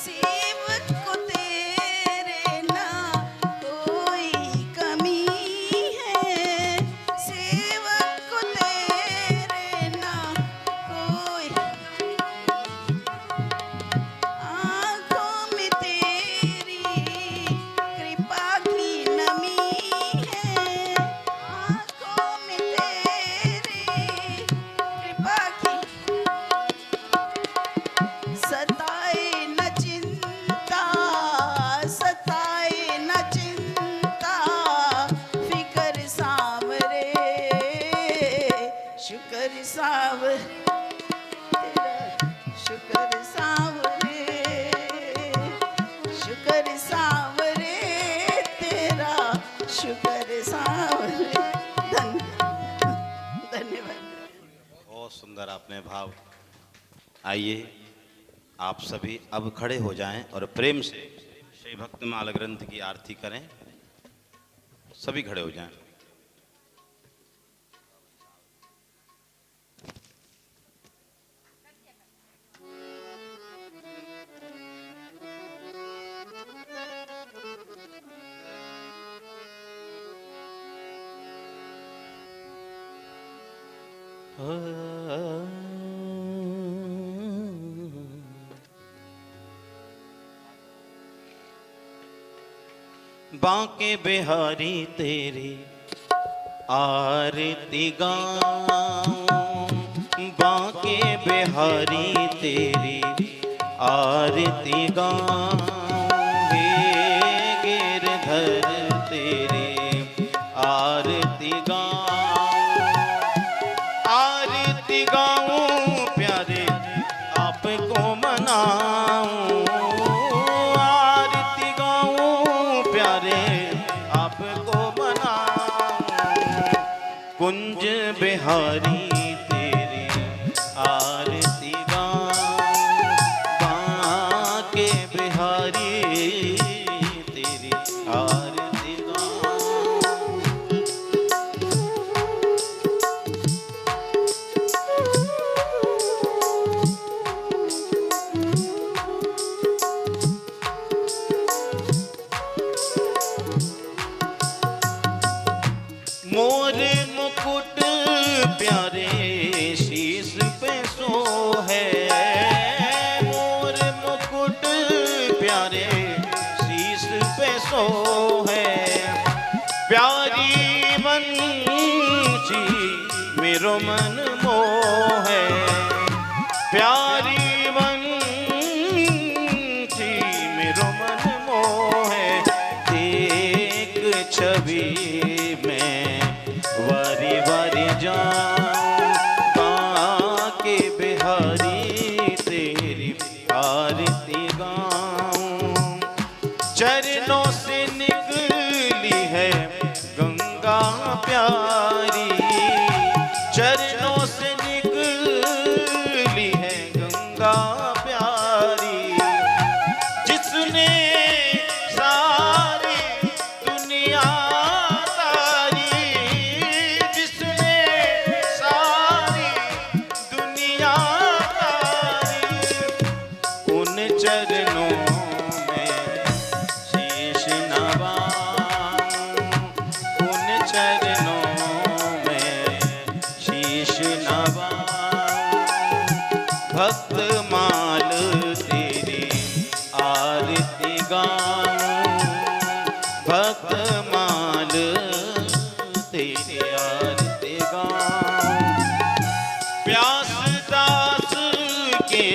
सेवक को तेरे ना कोई कमी है, सेवक को तेरे ना कोई, आँखों में तेरी कृपा की नमी है, आँखों में तेरी कृपा की, सताए न चिंता, सताए न चिंता फिकर सांवरे, शुक्र सांवरे तेरा, शुक्र सांवरे, शुक्र सांवरे तेरा, शुक्र सांवरे। धन्यवाद। बहुत सुंदर आपने भाव। आइए आप सभी अब खड़े हो जाएं और प्रेम से श्री भक्तमाल ग्रंथ की आरती करें। सभी खड़े हो जाएं। बांके बिहारी तेरी आरती गाऊं, बांके बिहारी तेरी आरती गाऊं, हे गिरधर तेरी आरती गाऊं, आरती गाऊं प्यारे आपको मनाऊं, आरती गाऊं प्यारे आपको मनाऊं, कुंज बिहारी तेरी आरती गाऊं, बांके बिहारी तेरी आरती गाऊं। मोर मुकुट प्यारे शीश पे सो है, मोर मुकुट प्यारे शीश पे सो है, प्यारी बंसी मेरो मन मोह है, प्यारी बंसी मेरो मन मोहे देख छवि में वारी वारी जाऊं बाके बिहारी तेरी आरती गाऊं। चरणों से निकली है गंगा प्यारी, चरणों से निकली है गंगा प्यारी, जिसने सारी दुनिया तारी, जिसने सारी दुनिया तारी। उन चरणों में शीश नवाऊं, उन चरणों में शीश नवाऊं। भक्त माल तेरी आरती गाऊं, भक्त माल तेरी आरती गाऊं। प्यास दास के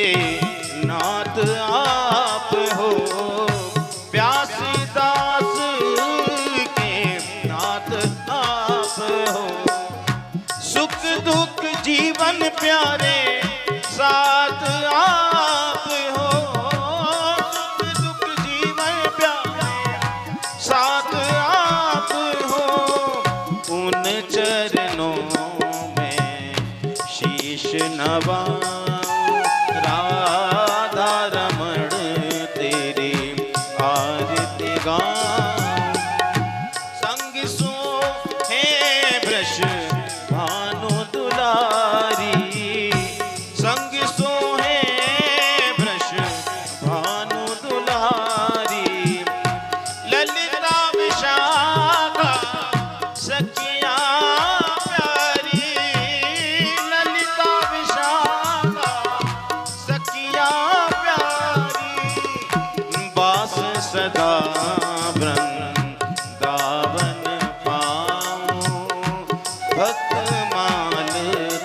नाथ आप हो, प्यास दास के नाथ आप हो। सुख दुख जीवन प्यारे साथ आप हो, सुख दुख जीवन प्यारे साथ आप हो। उन चरणों में शीश नवाऊं, राधा रमण तेरी आरती गाऊं। संग सो है वृष भानु दुलारी, संग सो है वृष भानु दुलारी। ललिता विशाखा सखिया प्यारी, ललिता विशाखा सखिया प्यारी। बास सदा वृंदावन पाऊं, भक्त माल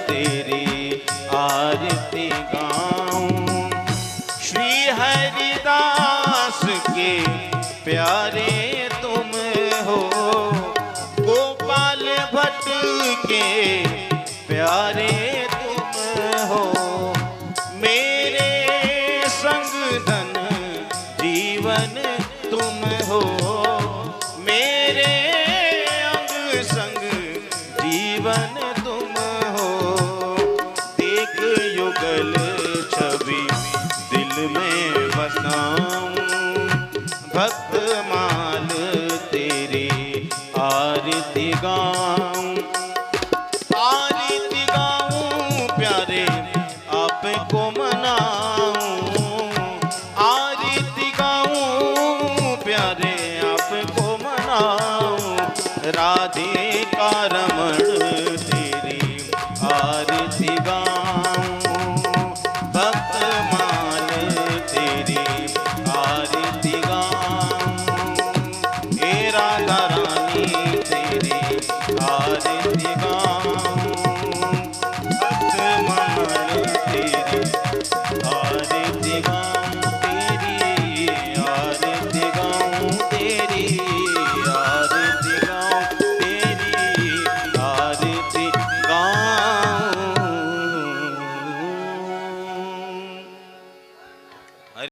तेरी आरती गाऊं। श्री हरिदास के प्यारे तुम हो, गोपाल भट्ट के प्यारे तुम हो। मेरे संग धन जीवन तुम हो, मेरे अंग संग जीवन तुम हो। देख युगल छवि दिल में बसाऊं, भक्त माल तेरी आरती गाऊं। आरती गाऊं प्यारे आपको मनाऊं, आरती गाऊं प्यारे आपको मनाऊं। राधे